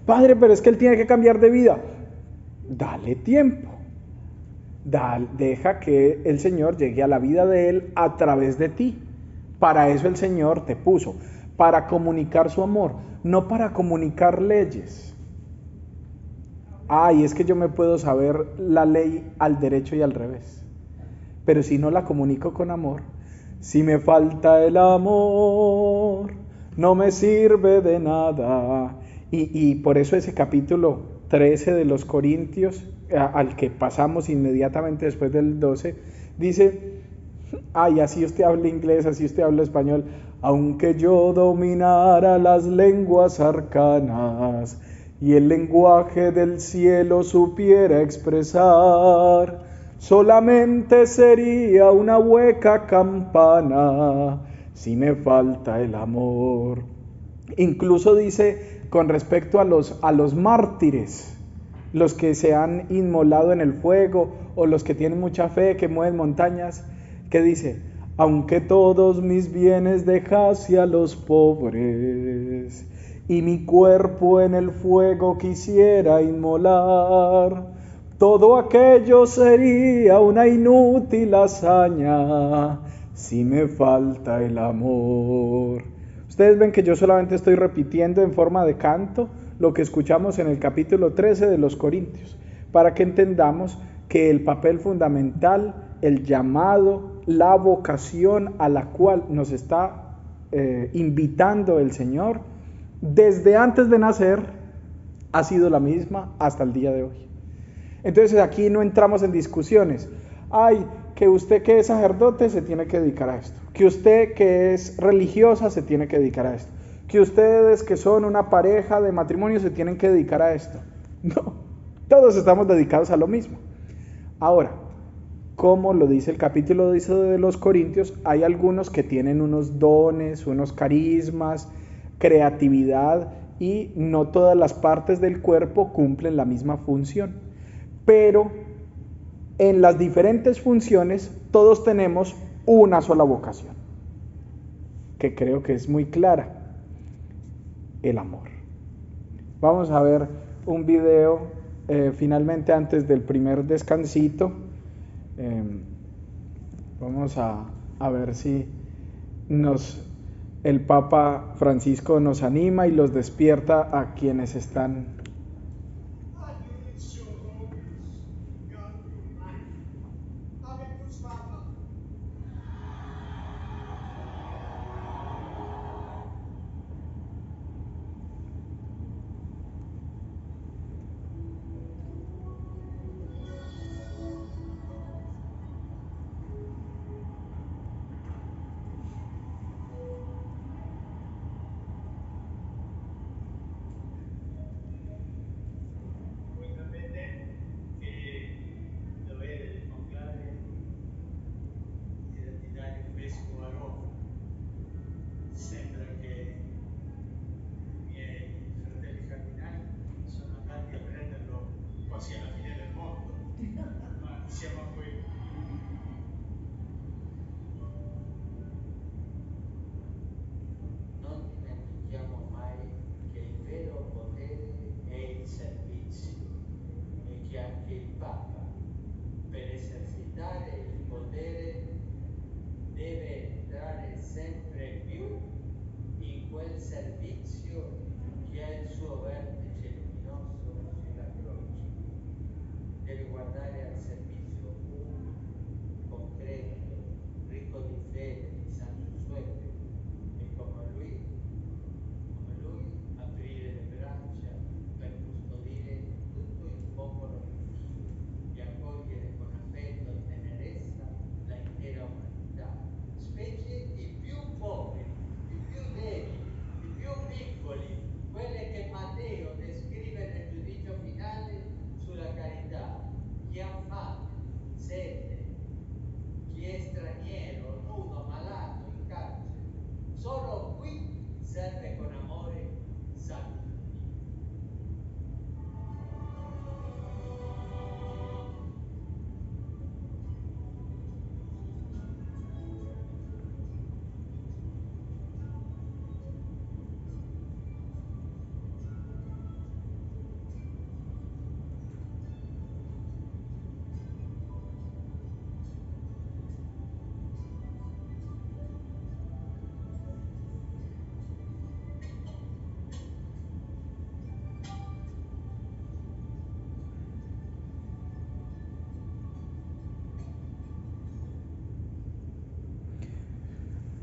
Padre, pero es que Él tiene que cambiar de vida. Dale tiempo. Deja que el Señor llegue a la vida de Él a través de ti. Para eso el Señor te puso, para comunicar su amor, no para comunicar leyes. Y es que yo me puedo saber la ley al derecho y al revés, pero si no la comunico con amor, si me falta el amor, no me sirve de nada. Y por eso ese capítulo 13 de los Corintios, al que pasamos inmediatamente después del 12, dice: así usted habla inglés, así usted habla español, aunque yo dominara las lenguas arcanas y el lenguaje del cielo supiera expresar, solamente sería una hueca campana si me falta el amor. Incluso dice con respecto a los mártires, los que se han inmolado en el fuego o los que tienen mucha fe, que mueven montañas, que dice: aunque todos mis bienes dejase a los pobres y mi cuerpo en el fuego quisiera inmolar, todo aquello sería una inútil hazaña si me falta el amor. Ustedes ven que yo solamente estoy repitiendo en forma de canto lo que escuchamos en el capítulo 13 de los Corintios, para que entendamos que el papel fundamental, el llamado, la vocación a la cual nos está invitando el Señor desde antes de nacer ha sido la misma hasta el día de hoy. Entonces aquí no entramos en discusiones. Que usted que es sacerdote se tiene que dedicar a esto, que usted que es religiosa se tiene que dedicar a esto, que ustedes que son una pareja de matrimonio se tienen que dedicar a esto. No, todos estamos dedicados a lo mismo. Ahora, como lo dice el capítulo 10 de los Corintios, hay algunos que tienen unos dones, unos carismas, creatividad, y no todas las partes del cuerpo cumplen la misma función. Pero en las diferentes funciones todos tenemos una sola vocación, que creo que es muy clara: el amor. Vamos a ver un video finalmente antes del primer descansito. Vamos a ver si el Papa Francisco nos anima y los despierta a quienes están. servizio che ha il suo vertice luminoso sulla croce. Deve guardare al servizio umile, concreto, ricco di fede, di santo sueño, e come lui aprire le braccia per custodire tutto il popolo di Dio e accogliere con affetto e tenerezza la intera umanità, specie i più poveri, i più deboli, i più piccoli, quelle che Matteo descrive nel giudizio finale sulla carità: chi ha fame, sete, chi è straniero, nudo, malato, in carcere. Solo qui serve con amore santo Dio.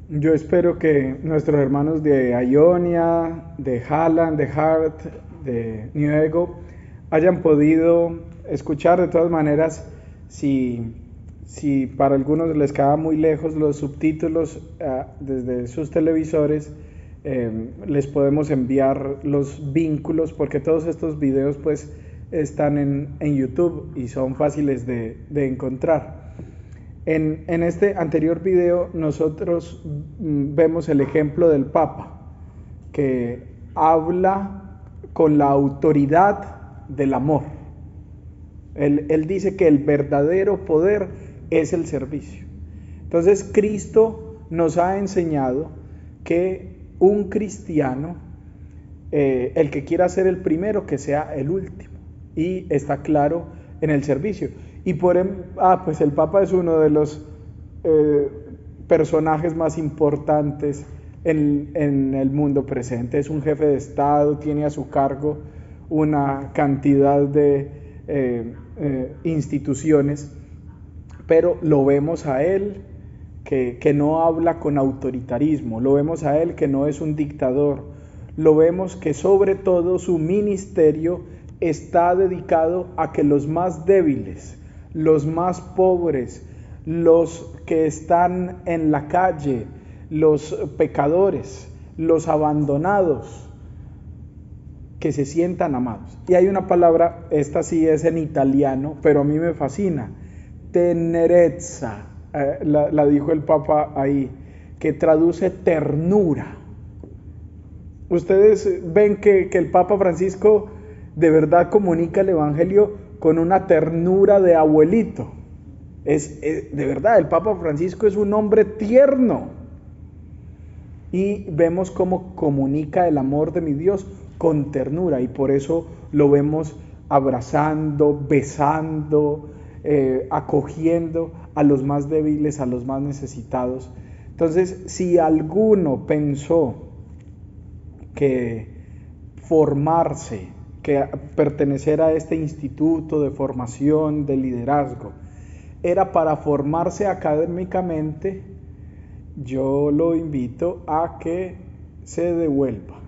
Yo espero que nuestros hermanos de Ionia, de Halland, de Hart, de Niego hayan podido escuchar. De todas maneras, si para algunos les queda muy lejos los subtítulos desde sus televisores, les podemos enviar los vínculos, porque todos estos videos pues están en YouTube y son fáciles de encontrar. En este anterior video nosotros vemos el ejemplo del Papa, que habla con la autoridad del amor. Él dice que el verdadero poder es el servicio. Entonces Cristo nos ha enseñado que un cristiano, el que quiera ser el primero, que sea el último. Y está claro en el servicio. Y pues el Papa es uno de los personajes más importantes en el mundo presente. Es un jefe de Estado, tiene a su cargo una cantidad de instituciones, pero lo vemos a él que no habla con autoritarismo, lo vemos a él que no es un dictador, lo vemos que sobre todo su ministerio está dedicado a que los más débiles, los más pobres, los que están en la calle, los pecadores, los abandonados, que se sientan amados. Y hay una palabra, esta sí es en italiano, pero a mí me fascina, tenerezza, la dijo el Papa ahí, que traduce ternura. Ustedes ven que el Papa Francisco de verdad comunica el Evangelio con una ternura de abuelito. De verdad, el Papa Francisco es un hombre tierno. Y vemos cómo comunica el amor de mi Dios con ternura. Y por eso lo vemos abrazando, besando, acogiendo a los más débiles, a los más necesitados. Entonces, si alguno pensó que formarse, que pertenecer a este instituto de formación, de liderazgo, era para formarse académicamente, yo lo invito a que se devuelva.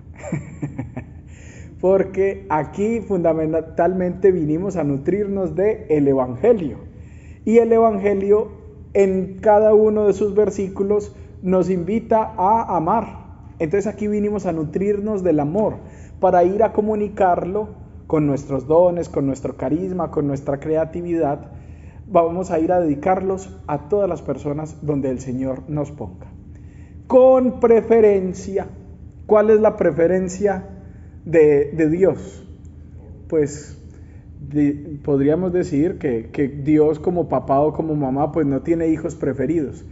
Porque aquí fundamentalmente vinimos a nutrirnos del Evangelio. Y el Evangelio en cada uno de sus versículos nos invita a amar. Entonces aquí vinimos a nutrirnos del amor, para ir a comunicarlo con nuestros dones, con nuestro carisma, con nuestra creatividad. Vamos a ir a dedicarlos a todas las personas donde el Señor nos ponga. Con preferencia. ¿Cuál es la preferencia de Dios? Pues podríamos decir que Dios como papá o como mamá pues no tiene hijos preferidos,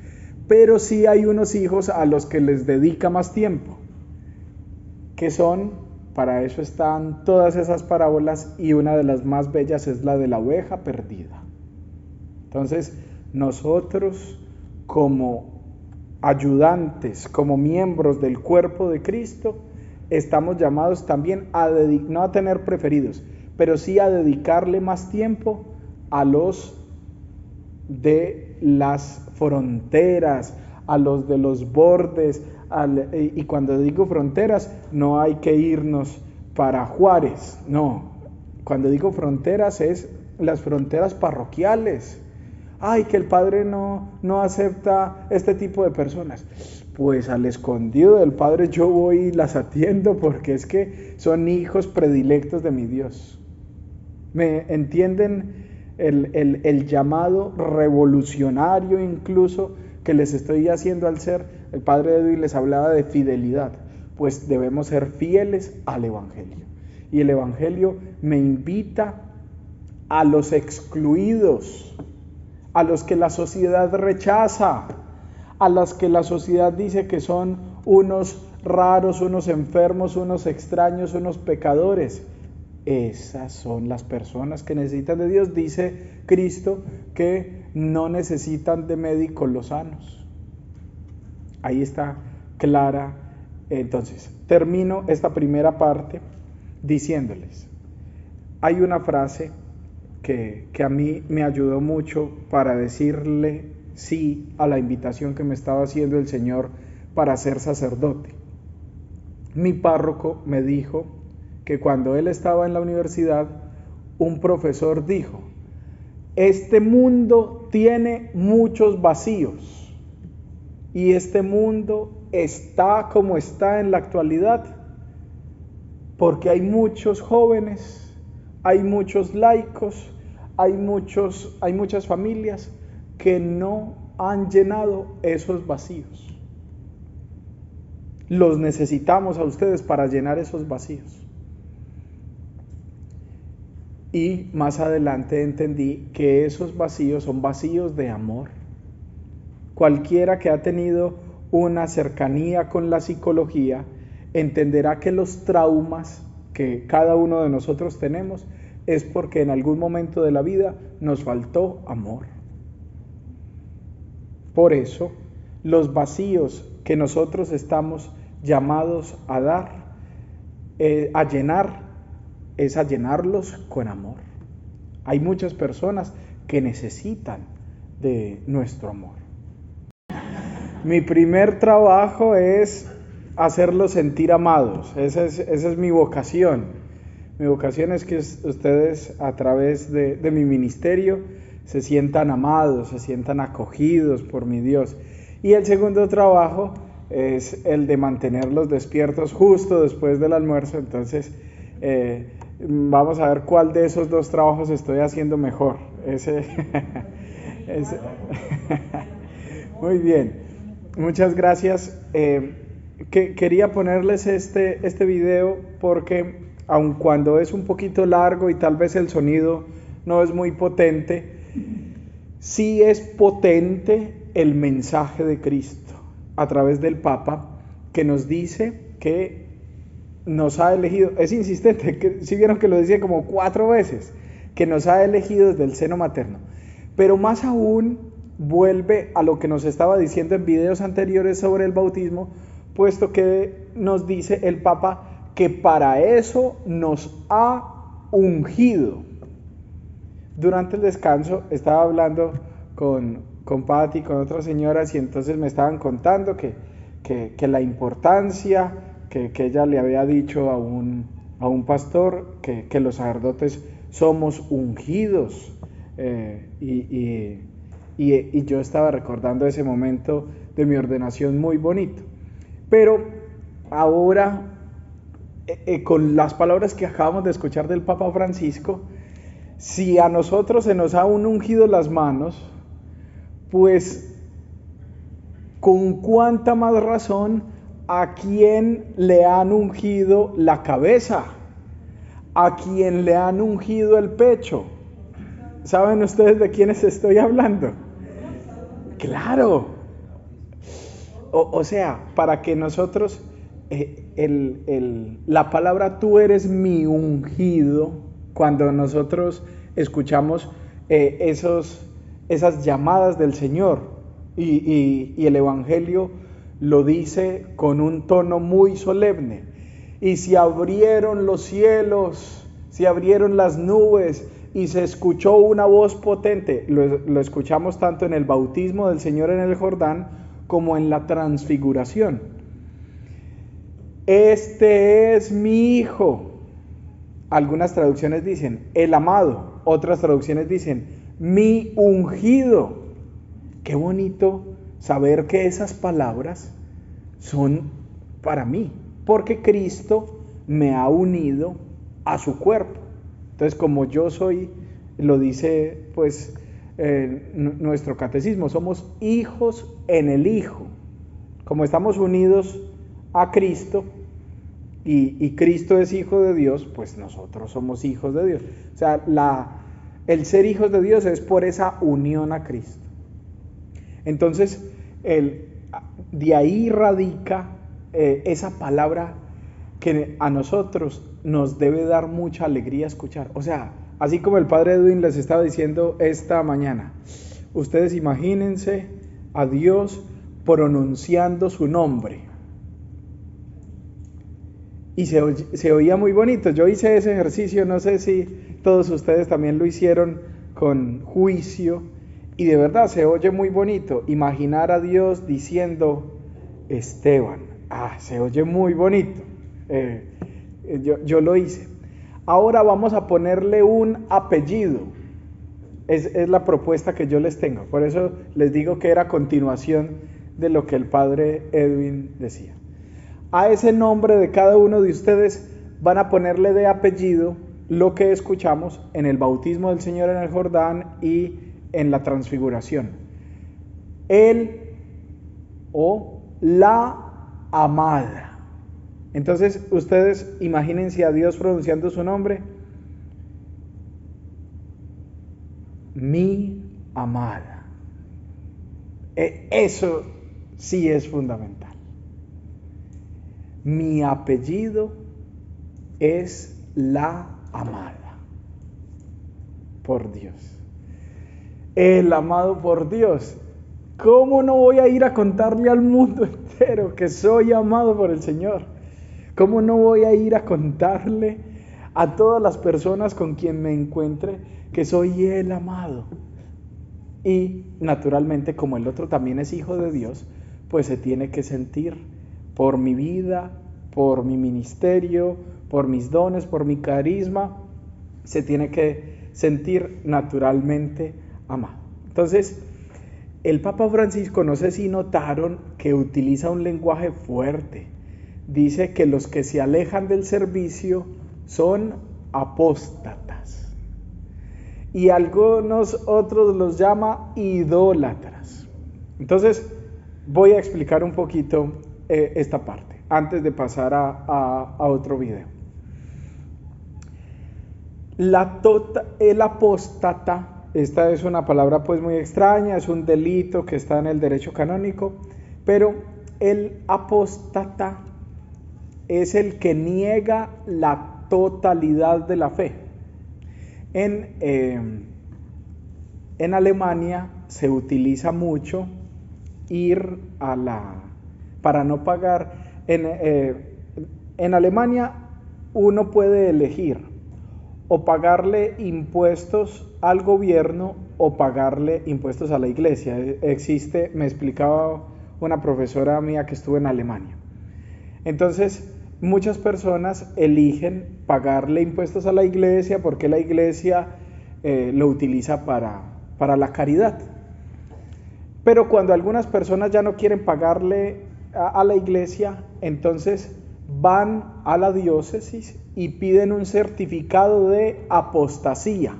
pero sí hay unos hijos a los que les dedica más tiempo, que son... Para eso están todas esas parábolas, y una de las más bellas es la de la oveja perdida. Entonces, nosotros como ayudantes, como miembros del cuerpo de Cristo, estamos llamados también no a tener preferidos, pero sí a dedicarle más tiempo a los de las fronteras, a los de los bordes, y cuando digo fronteras, no hay que irnos para Juárez, no. Cuando digo fronteras es las fronteras parroquiales. Ay, que el Padre no acepta este tipo de personas. Pues al escondido del Padre yo voy y las atiendo, porque es que son hijos predilectos de mi Dios. ¿Me entienden el llamado revolucionario incluso que les estoy haciendo al ser? El Padre Edwin les hablaba de fidelidad. Pues debemos ser fieles al Evangelio. Y el Evangelio me invita a los excluidos, a los que la sociedad rechaza, a los que la sociedad dice que son unos raros, unos enfermos, unos extraños, unos pecadores. Esas son las personas que necesitan de Dios. Dice Cristo que no necesitan de médicos los sanos. Ahí está clara. Entonces, termino esta primera parte diciéndoles, hay una frase que a mí me ayudó mucho para decirle sí a la invitación que me estaba haciendo el Señor para ser sacerdote. Mi párroco me dijo que cuando él estaba en la universidad, un profesor dijo: este mundo tiene muchos vacíos y este mundo está como está en la actualidad porque hay muchos jóvenes, hay muchos laicos, hay muchas familias que no han llenado esos vacíos. Los necesitamos a ustedes para llenar esos vacíos. Y más adelante entendí que esos vacíos son vacíos de amor. Cualquiera que ha tenido una cercanía con la psicología entenderá que los traumas que cada uno de nosotros tenemos es porque en algún momento de la vida nos faltó amor. Por eso, los vacíos que nosotros estamos llamados a dar, a llenar, es a llenarlos con amor. Hay muchas personas que necesitan de nuestro amor. Mi primer trabajo es hacerlos sentir amados. Esa es mi vocación. Mi vocación es que ustedes a través de mi ministerio se sientan amados, se sientan acogidos por mi Dios. Y el segundo trabajo es el de mantenerlos despiertos justo después del almuerzo. Entonces, vamos a ver cuál de esos dos trabajos estoy haciendo mejor. Muy bien, muchas gracias. Quería ponerles este video porque aun cuando es un poquito largo y tal vez el sonido no es muy potente, sí es potente el mensaje de Cristo a través del Papa, que nos dice que nos ha elegido. Es insistente, que si vieron que lo decía como 4 veces, que nos ha elegido desde el seno materno, pero más aún vuelve a lo que nos estaba diciendo en videos anteriores sobre el bautismo, puesto que nos dice el Papa que para eso nos ha ungido. Durante el descanso estaba hablando con Patti y con otras señoras, y entonces me estaban contando que la importancia que ella le había dicho a un pastor, que los sacerdotes somos ungidos, y yo estaba recordando ese momento de mi ordenación muy bonito. Pero ahora, con las palabras que acabamos de escuchar del Papa Francisco, si a nosotros se nos han ungido las manos, pues con cuánta más razón a quien le han ungido la cabeza, a quien le han ungido el pecho. ¿Saben ustedes de quiénes estoy hablando? Claro. O sea, para que nosotros, la palabra tú eres mi ungido, cuando nosotros escuchamos esas llamadas del Señor, y el Evangelio lo dice con un tono muy solemne. y se abrieron los cielos, se abrieron las nubes y se escuchó una voz potente. Lo escuchamos tanto en el bautismo del Señor en el Jordán como en la transfiguración. Este es mi Hijo. Algunas traducciones dicen el amado, otras traducciones dicen mi ungido. Qué bonito saber que esas palabras son para mí, porque Cristo me ha unido a su cuerpo. Entonces, como yo soy, lo dice pues nuestro catecismo, somos hijos en el Hijo. Como estamos unidos a Cristo y Cristo es Hijo de Dios, pues nosotros somos hijos de Dios. O sea, el ser hijos de Dios es por esa unión a Cristo. Entonces, de ahí radica esa palabra que a nosotros nos debe dar mucha alegría escuchar. O sea, así como el padre Edwin les estaba diciendo esta mañana, ustedes imagínense a Dios pronunciando su nombre. Y se oía muy bonito. Yo hice ese ejercicio, no sé si todos ustedes también lo hicieron con juicio, y de verdad se oye muy bonito. Imaginar a Dios diciendo Esteban, se oye muy bonito. Yo lo hice. Ahora vamos a ponerle un apellido. Es la propuesta que yo les tengo. Por eso les digo que era continuación de lo que el padre Edwin decía. A ese nombre de cada uno de ustedes van a ponerle de apellido lo que escuchamos en el bautismo del Señor en el Jordán y en la transfiguración. El o la amada. Entonces ustedes imagínense a Dios pronunciando su nombre. Mi amada. Eso sí es fundamental. Mi apellido es la amada por Dios. El amado por Dios. ¿Cómo no voy a ir a contarle al mundo entero que soy amado por el Señor? ¿Cómo no voy a ir a contarle a todas las personas con quien me encuentre que soy el amado? Y naturalmente, como el otro también es hijo de Dios, pues se tiene que sentir por mi vida, por mi ministerio, por mis dones, por mi carisma, se tiene que sentir naturalmente amado. Entonces, el Papa Francisco, no sé si notaron que utiliza un lenguaje fuerte. Dice que los que se alejan del servicio son apóstatas. Y algunos otros los llama idólatras. Entonces, voy a explicar un poquito esta parte, antes de pasar a otro video. El apóstata, esta es una palabra pues muy extraña, es un delito que está en el derecho canónico, pero el apóstata es el que niega la totalidad de la fe. En Alemania se utiliza mucho ir para no pagar. En Alemania uno puede elegir o pagarle impuestos al gobierno o pagarle impuestos a la iglesia. Me explicaba una profesora mía que estuvo en Alemania. Entonces, muchas personas eligen pagarle impuestos a la iglesia porque la iglesia lo utiliza para la caridad. Pero cuando algunas personas ya no quieren pagarle a la iglesia, entonces van a la diócesis y piden un certificado de apostasía,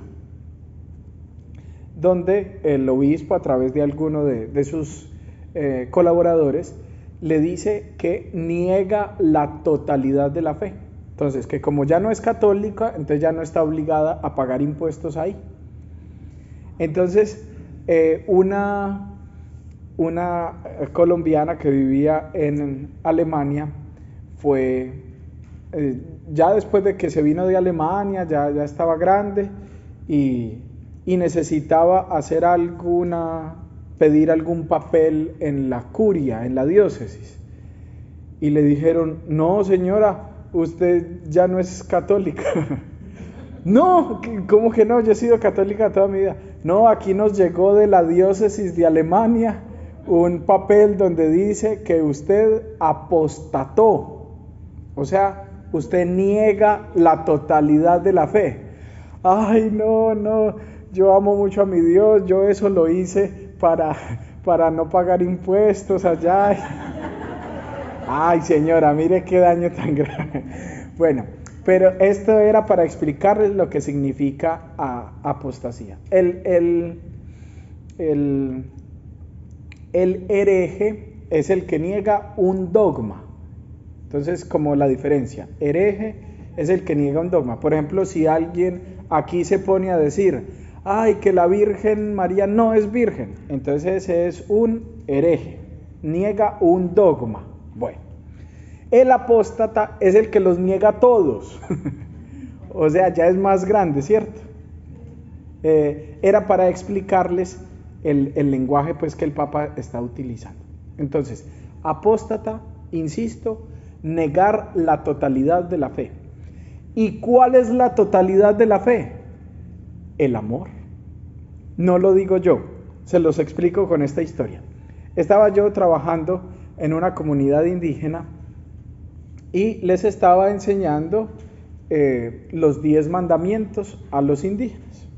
donde el obispo, a través de alguno de sus colaboradores, le dice que niega la totalidad de la fe. Entonces, que como ya no es católica, entonces ya no está obligada a pagar impuestos ahí. Entonces, una colombiana que vivía en Alemania fue, ya después de que se vino de Alemania, ya estaba grande y necesitaba pedir algún papel en la curia, en la diócesis. Y le dijeron, no señora, usted ya no es católica. No, ¿cómo que no? Yo he sido católica toda mi vida. No, aquí nos llegó de la diócesis de Alemania un papel donde dice que usted apostató. O sea, usted niega la totalidad de la fe. Ay, no, yo amo mucho a mi Dios, yo eso lo hice para no pagar impuestos allá. Ay, señora, mire qué daño tan grave. Bueno, pero esto era para explicarles lo que significa apostasía. El hereje es el que niega un dogma. Entonces, como la diferencia, hereje es el que niega un dogma. Por ejemplo, si alguien aquí se pone a decir, ay, que la Virgen María no es virgen, entonces ese es un hereje, niega un dogma. Bueno, el apóstata es el que los niega todos. O sea, ya es más grande, ¿cierto? Era para explicarles el lenguaje pues que el Papa está utilizando. Entonces, apóstata, insisto, negar la totalidad de la fe. ¿Y cuál es la totalidad de la fe? El amor. No lo digo yo, se los explico con esta historia. Estaba yo trabajando en una comunidad indígena y les estaba enseñando los 10 mandamientos a los indígenas.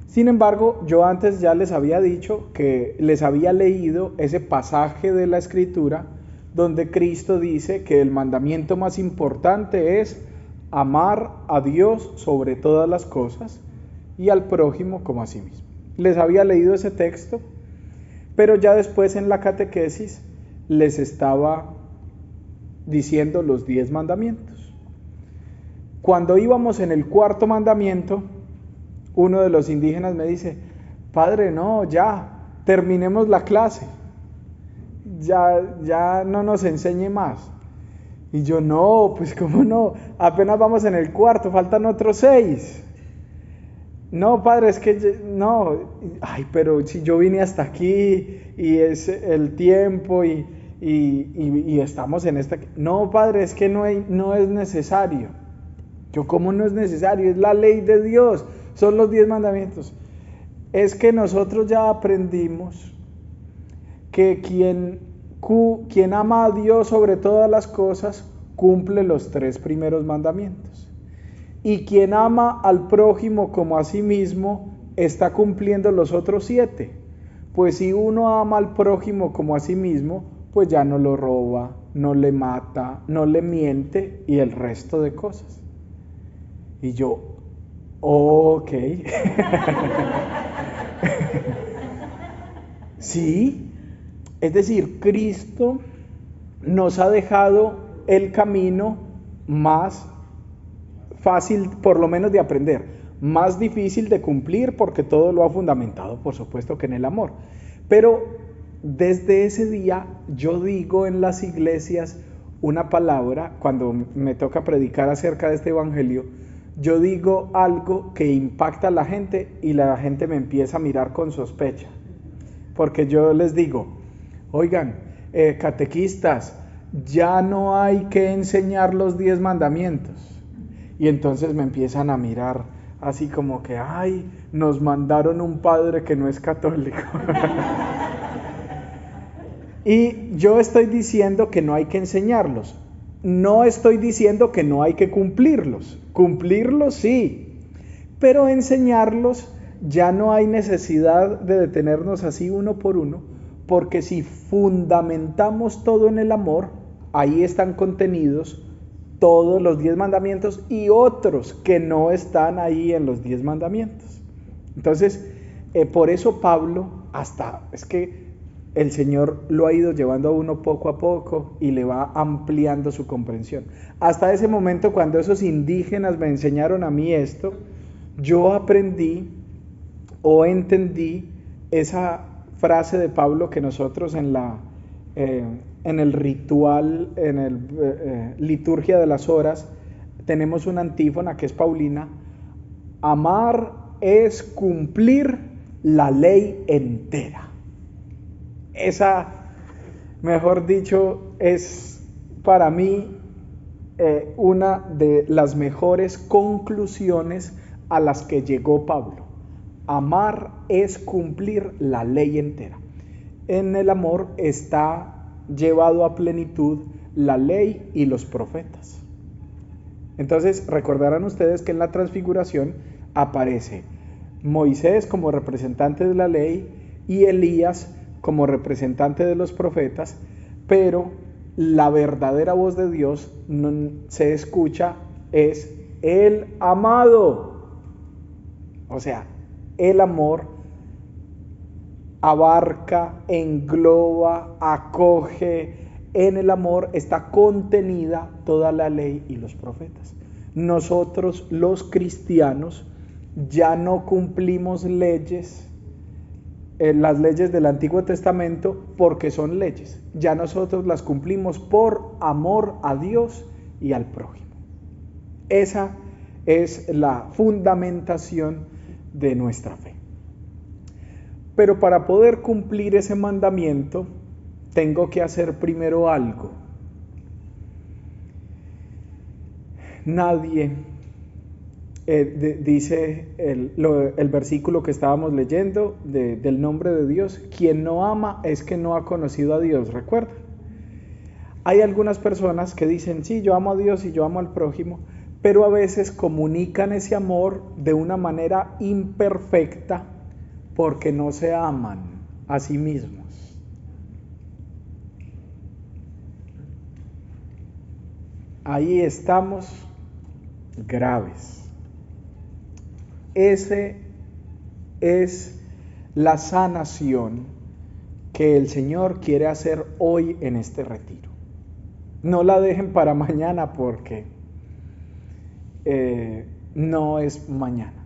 Sin embargo, yo antes ya les había dicho que les había leído ese pasaje de la Escritura donde Cristo dice que el mandamiento más importante es amar a Dios sobre todas las cosas y al prójimo como a sí mismo. Les había leído ese texto, pero ya después en la catequesis les estaba diciendo los 10 mandamientos. Cuando íbamos en el 4º mandamiento, uno de los indígenas me dice, padre, no, ya, terminemos la clase, ya no nos enseñe más. Y yo, no, pues cómo no, apenas vamos en el 4º, faltan otros 6. No, padre, es que no, ay, pero si yo vine hasta aquí y es el tiempo y estamos en esta. No, padre, es que no es necesario. Yo, ¿cómo no es necesario? Es la ley de Dios, son los 10 mandamientos. Es que nosotros ya aprendimos que quien ama a Dios sobre todas las cosas cumple los 3 primeros mandamientos. Y quien ama al prójimo como a sí mismo está cumpliendo los otros 7. Pues si uno ama al prójimo como a sí mismo, pues ya no lo roba, no le mata, no le miente y el resto de cosas. Y yo, ok. Sí, es decir, Cristo nos ha dejado el camino más fácil, por lo menos de aprender, más difícil de cumplir, porque todo lo ha fundamentado, por supuesto, que en el amor. Pero desde ese día yo digo en las iglesias una palabra, cuando me toca predicar acerca de este evangelio, yo digo algo que impacta a la gente y la gente me empieza a mirar con sospecha, porque yo les digo, oigan, catequistas, ya no hay que enseñar los 10 mandamientos. Y entonces me empiezan a mirar así como que, ay, nos mandaron un padre que no es católico. Y yo estoy diciendo que no hay que enseñarlos. No estoy diciendo que no hay que cumplirlos. Cumplirlos sí, pero enseñarlos ya no hay necesidad de detenernos así uno por uno, porque si fundamentamos todo en el amor, ahí están contenidos todos los 10 mandamientos y otros que no están ahí en los 10 mandamientos. Entonces, por eso Pablo, es que el Señor lo ha ido llevando a uno poco a poco y le va ampliando su comprensión. Hasta ese momento, cuando esos indígenas me enseñaron a mí esto, yo aprendí o entendí esa frase de Pablo que nosotros en el ritual, en el liturgia de las horas, tenemos una antífona que es paulina: amar es cumplir la ley entera. Esa, mejor dicho, es para mí una de las mejores conclusiones a las que llegó Pablo. Amar es cumplir la ley entera. En el amor está llevado a plenitud la ley y los profetas. Entonces recordarán ustedes que en la transfiguración aparece Moisés como representante de la ley y Elías como representante de los profetas, pero la verdadera voz de Dios no se escucha, es el amado. O sea, el amor abarca, engloba, acoge. En el amor está contenida toda la ley y los profetas. Nosotros los cristianos ya no cumplimos leyes, las leyes del Antiguo Testamento, porque son leyes. Ya nosotros las cumplimos por amor a Dios y al prójimo. Esa es la fundamentación de nuestra fe. Pero para poder cumplir ese mandamiento, tengo que hacer primero algo. Nadie, dice el versículo que estábamos leyendo del nombre de Dios, quien no ama es que no ha conocido a Dios, ¿recuerdan? Hay algunas personas que dicen, sí, yo amo a Dios y yo amo al prójimo, pero a veces comunican ese amor de una manera imperfecta porque no se aman a sí mismos. Ahí estamos graves. Ese es la sanación que el Señor quiere hacer hoy en este retiro. No la dejen para mañana porque no es mañana.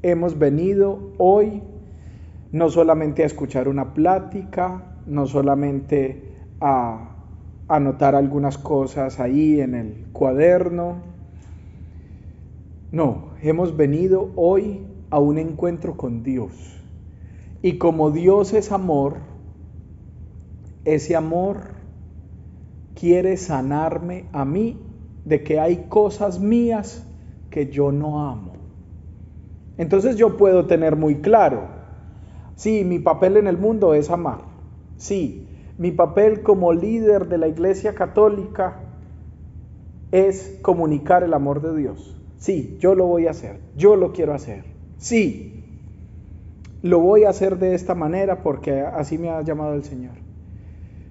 Hemos venido hoy no solamente a escuchar una plática, no solamente a anotar algunas cosas ahí en el cuaderno. No, hemos venido hoy a un encuentro con Dios. Y como Dios es amor, ese amor quiere sanarme a mí de que hay cosas mías que yo no amo. Entonces yo puedo tener muy claro, sí, mi papel en el mundo es amar. Sí, mi papel como líder de la Iglesia Católica es comunicar el amor de Dios. Sí, yo lo voy a hacer, yo lo quiero hacer. Sí, lo voy a hacer de esta manera porque así me ha llamado el Señor.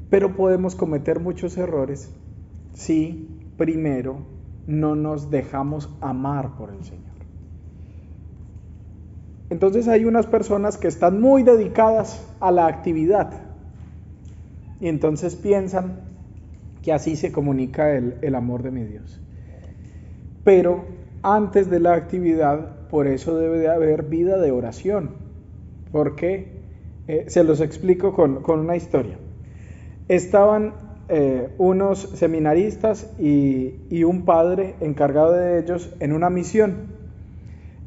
Pero podemos cometer muchos errores si primero no nos dejamos amar por el Señor. Entonces hay unas personas que están muy dedicadas a la actividad y entonces piensan que así se comunica el amor de mi Dios. Pero antes de la actividad, por eso debe de haber vida de oración. ¿Por qué? Se los explico con una historia. Estaban unos seminaristas y un padre encargado de ellos en una misión.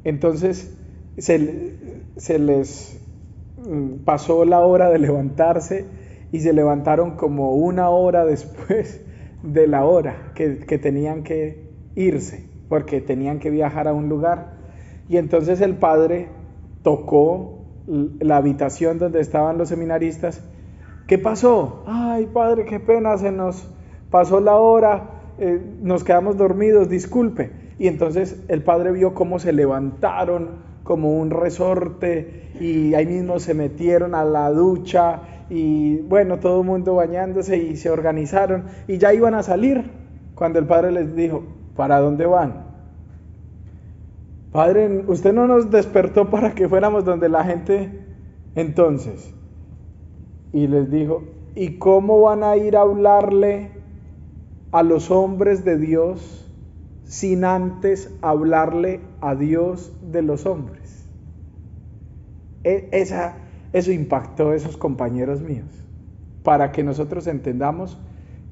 Entonces se les pasó la hora de levantarse y se levantaron como una hora después de la hora que tenían que irse, porque tenían que viajar a un lugar. Y entonces el padre tocó la habitación donde estaban los seminaristas. ¿Qué pasó? Ay, padre, qué pena, se nos pasó la hora, nos quedamos dormidos, disculpe. Y entonces el padre vio cómo se levantaron como un resorte y ahí mismo se metieron a la ducha y bueno, todo el mundo bañándose y se organizaron y ya iban a salir cuando el padre les dijo, ¿para dónde van? Padre, usted no nos despertó para que fuéramos donde la gente entonces. Y les dijo, ¿y cómo van a ir a hablarle a los hombres de Dios sin antes hablarle a Dios de los hombres? Eso impactó a esos compañeros míos, para que nosotros entendamos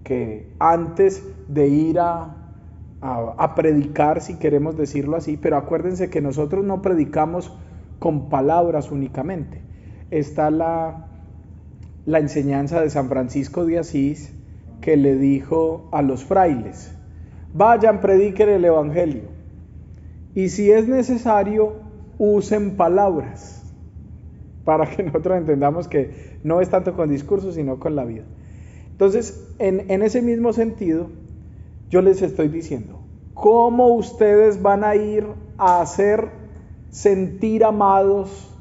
que antes de ir a predicar, si queremos decirlo así, pero acuérdense que nosotros no predicamos con palabras únicamente. Está la enseñanza de San Francisco de Asís que le dijo a los frailes, vayan, prediquen el evangelio. Y si es necesario, usen palabras, para que nosotros entendamos que no es tanto con discursos, sino con la vida. Entonces, en ese mismo sentido, yo les estoy diciendo, ¿cómo ustedes van a ir a hacer sentir amados?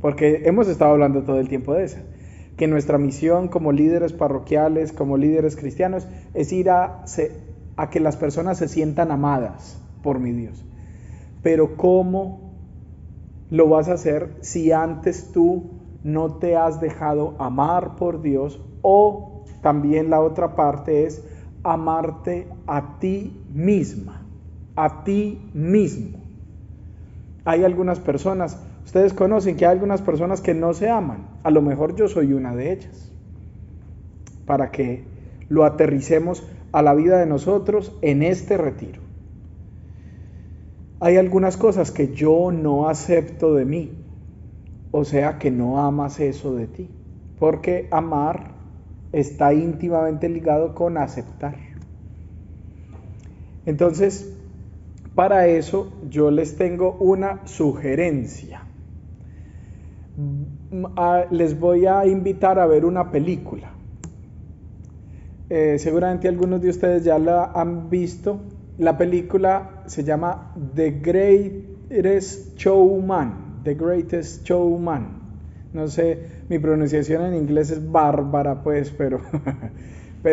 Porque hemos estado hablando todo el tiempo de eso, que nuestra misión como líderes parroquiales, como líderes cristianos, es ir a que las personas se sientan amadas por mi Dios. Pero ¿cómo lo vas a hacer si antes tú no te has dejado amar por Dios? O también la otra parte es amarte a ti misma, a ti mismo. Hay algunas personas, ustedes conocen que hay algunas personas que no se aman. A lo mejor yo soy una de ellas. Para que lo aterricemos a la vida de nosotros en este retiro. Hay algunas cosas que yo no acepto de mí. O sea que no amas eso de ti. Porque amar está íntimamente ligado con aceptar. Entonces, para eso yo les tengo una sugerencia. Les voy a invitar a ver una película. Seguramente algunos de ustedes ya la han visto. La película se llama The Greatest Showman. The Greatest Showman. No sé, mi pronunciación en inglés es bárbara, pues, pero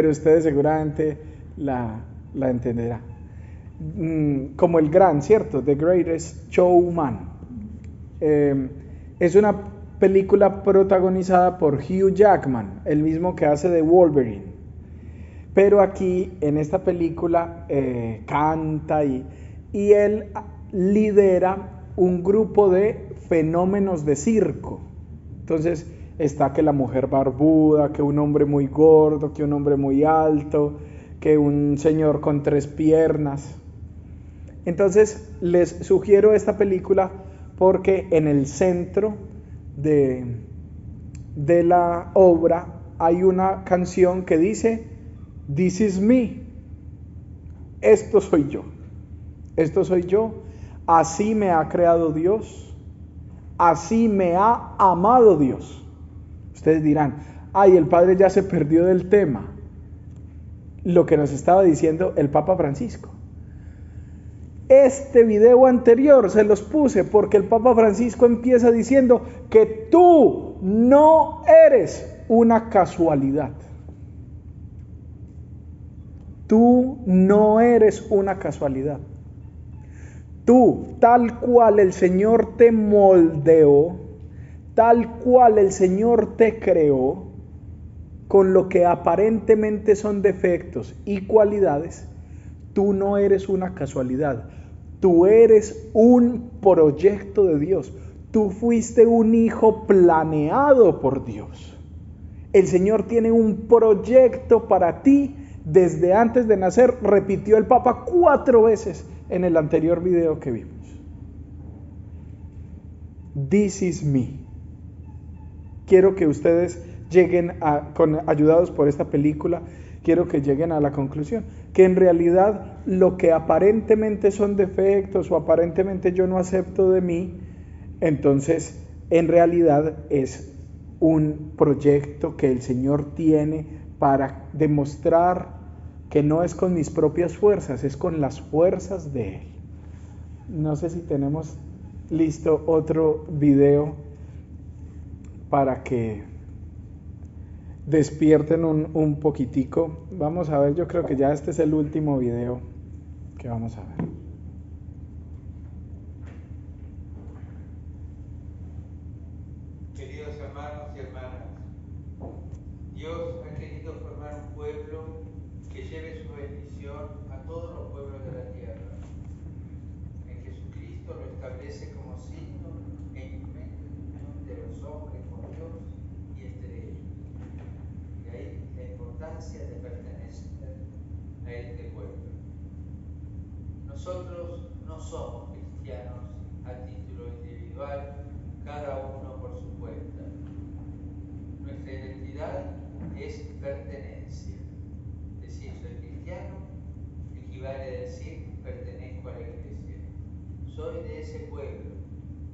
ustedes seguramente la entenderán. Como el gran, ¿cierto? The Greatest Showman. Es una película protagonizada por Hugh Jackman, el mismo que hace de Wolverine. Pero aquí, en esta película, canta y él lidera un grupo de fenómenos de circo. Entonces, está que la mujer barbuda, que un hombre muy gordo, que un hombre muy alto, que un señor con 3 piernas. Entonces, les sugiero esta película porque en el centro de la obra hay una canción que dice: This is me. Esto soy yo. Esto soy yo. Así me ha creado Dios. Así me ha amado Dios. Ustedes dirán, ay, el Padre ya se perdió del tema. Lo que nos estaba diciendo el Papa Francisco. Este video anterior se los puse porque el Papa Francisco empieza diciendo que tú no eres una casualidad. Tú no eres una casualidad. Tú, tal cual el Señor te moldeó, tal cual el Señor te creó, con lo que aparentemente son defectos y cualidades, tú no eres una casualidad. Tú eres un proyecto de Dios. Tú fuiste un hijo planeado por Dios. El Señor tiene un proyecto para ti desde antes de nacer, repitió el Papa 4 veces en el anterior video que vimos. This is me. Quiero que ustedes lleguen ayudados por esta película, quiero que lleguen a la conclusión que en realidad lo que aparentemente son defectos o aparentemente yo no acepto de mí, entonces en realidad es un proyecto que el Señor tiene para demostrar que no es con mis propias fuerzas, es con las fuerzas de Él. No sé si tenemos listo otro video para que despierten un poquitico. Vamos a ver, yo creo que ya este es el último video que vamos a ver. Queridos hermanos y hermanas, Dios ha querido formar un pueblo que lleve su bendición a todos los pueblos de la tierra. En Jesucristo lo establece como signo e instrumento de unión de los hombres con Dios y entre ellos. De ahí la importancia de pertenecer a este pueblo. Nosotros no somos cristianos a título individual, cada uno por su cuenta. Nuestra identidad es pertenencia. Es decir, soy cristiano, y vale decir, pertenezco a la Iglesia. Soy de ese pueblo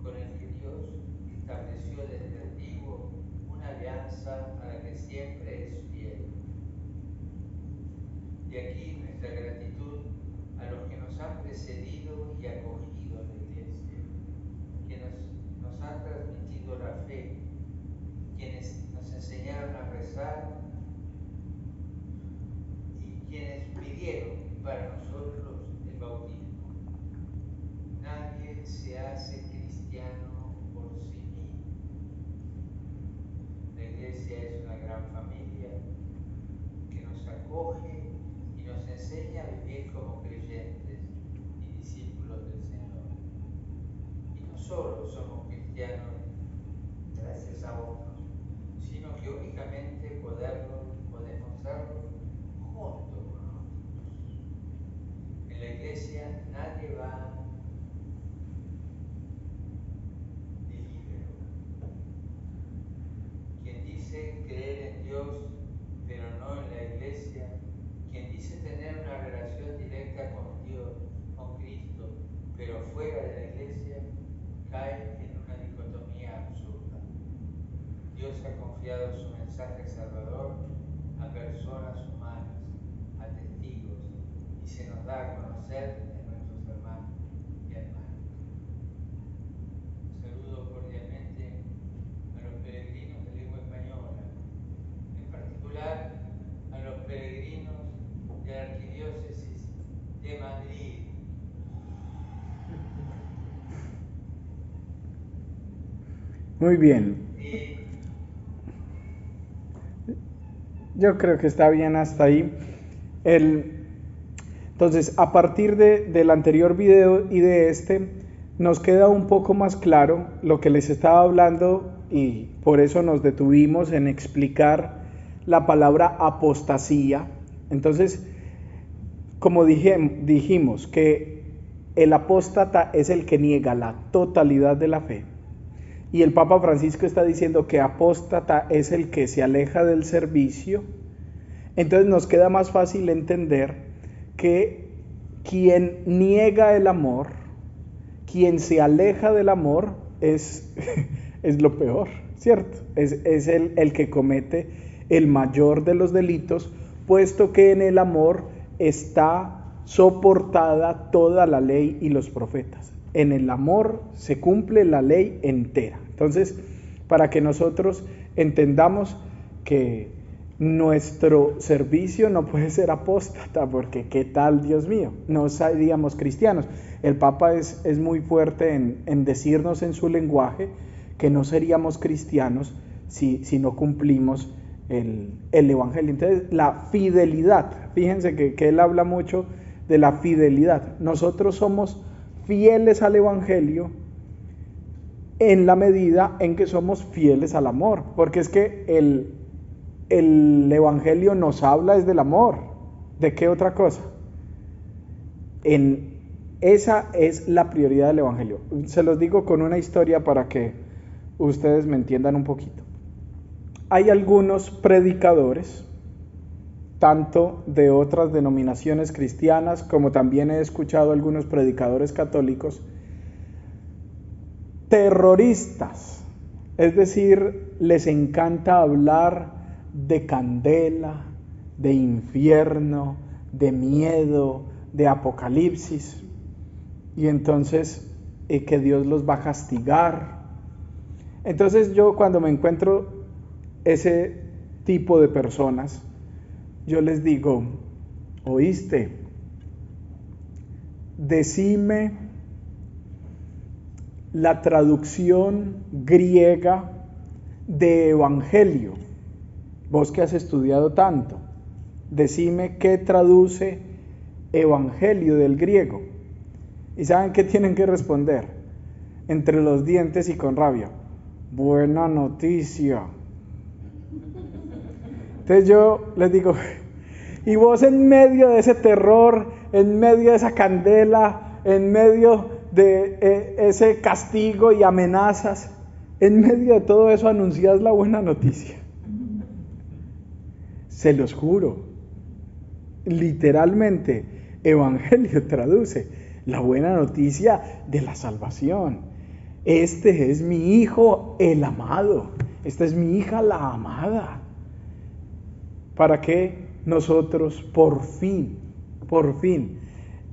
con el que Dios estableció desde antiguo una alianza a la que siempre es fiel. De aquí nuestra gratitud a los que nos han precedido y acogido en la Iglesia, que nos han transmitido la fe, quienes nos enseñaron a rezar y quienes pidieron para nosotros el bautismo. Nadie se hace cristiano por sí mismo. La Iglesia es una gran familia que nos acoge y nos enseña a vivir como creyentes y discípulos del Señor. Y no solo somos cristianos gracias a otros, sino que únicamente podemos serlo junto con otros. En la Iglesia nadie va de libero. Quien dice creer en Dios, pero no en la Iglesia, quien dice tener una relación directa con Dios, con Cristo, pero fuera de la Iglesia, cae en una dicotomía absurda. Dios ha confiado su mensaje salvador a personas humanas, a testigos, y se nos da a conocer en nuestros hermanos y hermanas. Saludo cordialmente a los peregrinos de lengua española, en particular a los peregrinos de la Arquidiócesis de Madrid. Muy bien. Yo creo que está bien hasta ahí. Entonces, a partir del anterior video y de este, nos queda un poco más claro lo que les estaba hablando, y por eso nos detuvimos en explicar la palabra apostasía. Entonces, como dijimos que el apóstata es el que niega la totalidad de la fe, y el Papa Francisco está diciendo que apóstata es el que se aleja del servicio. Entonces nos queda más fácil entender que quien niega el amor, quien se aleja del amor, es lo peor, ¿cierto? Es el que comete el mayor de los delitos, puesto que en el amor está soportada toda la ley y los profetas. En el amor se cumple la ley entera. Entonces, para que nosotros entendamos que nuestro servicio no puede ser apóstata, porque ¿qué tal, Dios mío? No seríamos cristianos. El Papa es muy fuerte en decirnos en su lenguaje que no seríamos cristianos si no cumplimos el Evangelio. Entonces, la fidelidad, fíjense que él habla mucho de la fidelidad. Nosotros somos fieles al Evangelio en la medida en que somos fieles al amor, porque es que el Evangelio nos habla es del amor. ¿De qué otra cosa? Esa es la prioridad del Evangelio. Se los digo con una historia para que ustedes me entiendan un poquito. Hay algunos predicadores, tanto de otras denominaciones cristianas, como también he escuchado algunos predicadores católicos, terroristas, es decir, les encanta hablar de candela, de infierno, de miedo, de apocalipsis, y entonces que Dios los va a castigar. Entonces yo, cuando me encuentro ese tipo de personas, yo les digo: ¿oíste? Decime la traducción griega de evangelio. Vos que has estudiado tanto, decime qué traduce evangelio del griego. ¿Y saben qué tienen que responder? Entre los dientes y con rabia: buena noticia. Entonces yo les digo: y vos en medio de ese terror, en medio de esa candela, en medio de ese castigo y amenazas, en medio de todo eso anunciás la buena noticia. Se los juro, literalmente, evangelio traduce la buena noticia de la salvación. Este es mi hijo el amado, esta es mi hija la amada. Para que nosotros por fin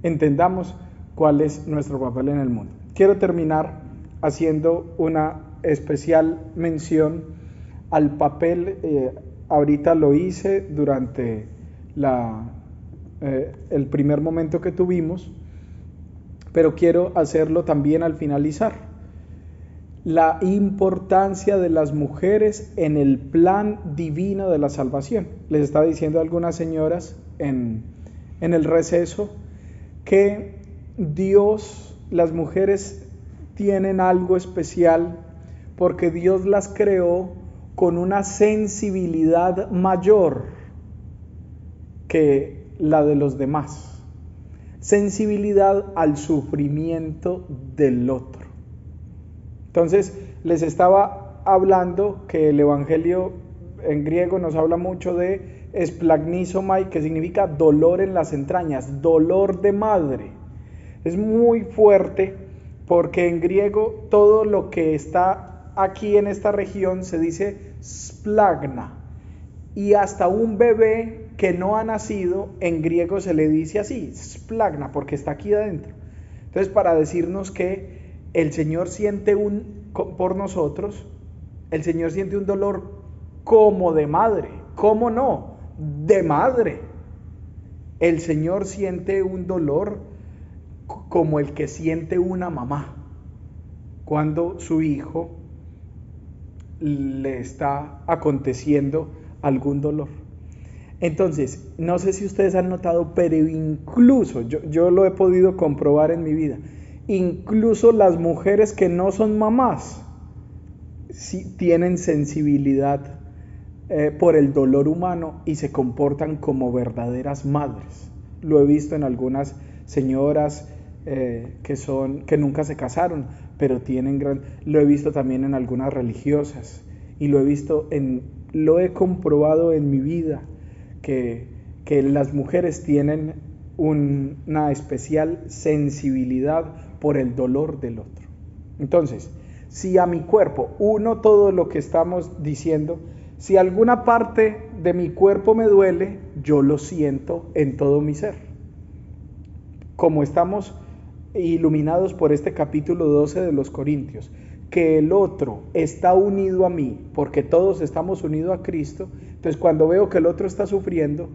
entendamos cuál es nuestro papel en el mundo. Quiero terminar haciendo una especial mención al papel, ahorita lo hice durante el primer momento que tuvimos, pero quiero hacerlo también al finalizar. La importancia de las mujeres en el plan divino de la salvación. Les estaba diciendo a algunas señoras en el receso que Dios, las mujeres tienen algo especial porque Dios las creó con una sensibilidad mayor que la de los demás. Sensibilidad al sufrimiento del otro. Entonces, les estaba hablando que el Evangelio en griego nos habla mucho de esplagnizomai, que significa dolor en las entrañas, dolor de madre. Es muy fuerte porque en griego todo lo que está aquí en esta región se dice splagna. Y hasta un bebé que no ha nacido, en griego se le dice así, splagna, porque está aquí adentro. Entonces, para decirnos que el Señor siente por nosotros, el Señor siente un dolor como de madre. ¿Cómo no? De madre. El Señor siente un dolor como el que siente una mamá cuando su hijo le está aconteciendo algún dolor. Entonces, no sé si ustedes han notado, pero incluso, yo lo he podido comprobar en mi vida, incluso las mujeres que no son mamás sí tienen sensibilidad por el dolor humano y se comportan como verdaderas madres. Lo he visto en algunas señoras que nunca se casaron, pero lo he visto también en algunas religiosas y lo he comprobado en mi vida que las mujeres tienen una especial sensibilidad por el dolor del otro. Entonces, si a mi cuerpo, todo lo que estamos diciendo, si alguna parte de mi cuerpo me duele, yo lo siento en todo mi ser. Como estamos iluminados por este capítulo 12 de los Corintios, que el otro está unido a mí, porque todos estamos unidos a Cristo, entonces cuando veo que el otro está sufriendo,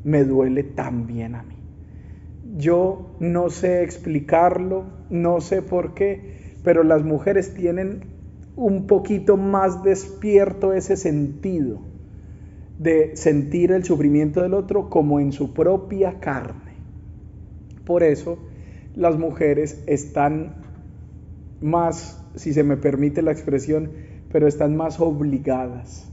me duele también a mí. Yo no sé explicarlo, no sé por qué, pero las mujeres tienen un poquito más despierto ese sentido de sentir el sufrimiento del otro como en su propia carne. Por eso las mujeres están más, si se me permite la expresión, pero están más obligadas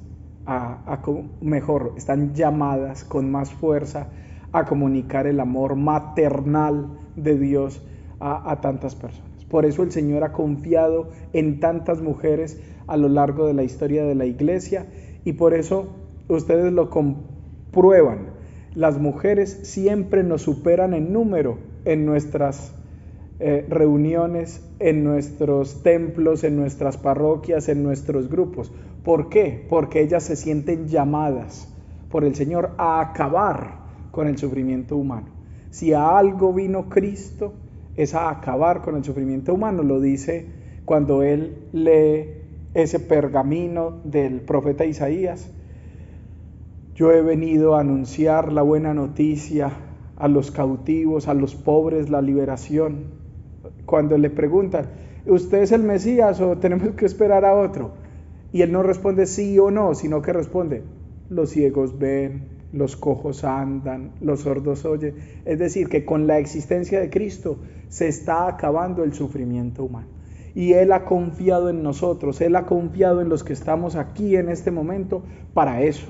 están llamadas con más fuerza a comunicar el amor maternal de Dios a tantas personas. Por eso el Señor ha confiado en tantas mujeres a lo largo de la historia de la iglesia y por eso ustedes lo comprueban. Las mujeres siempre nos superan en número en nuestras reuniones, en nuestros templos, en nuestras parroquias, en nuestros grupos. ¿Por qué? Porque ellas se sienten llamadas por el Señor a acabar con el sufrimiento humano. Si a algo vino Cristo, es a acabar con el sufrimiento humano. Lo dice cuando Él lee ese pergamino del profeta Isaías. Yo he venido a anunciar la buena noticia a los cautivos, a los pobres, la liberación. Cuando le preguntan, ¿usted es el Mesías o tenemos que esperar a otro? Y Él no responde sí o no, sino que responde, los ciegos ven, los cojos andan, los sordos oyen. Es decir, que con la existencia de Cristo se está acabando el sufrimiento humano. Y Él ha confiado en nosotros, Él ha confiado en los que estamos aquí en este momento para eso,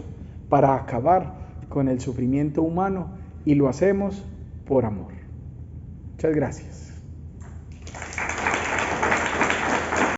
para acabar con el sufrimiento humano y lo hacemos por amor. Muchas gracias.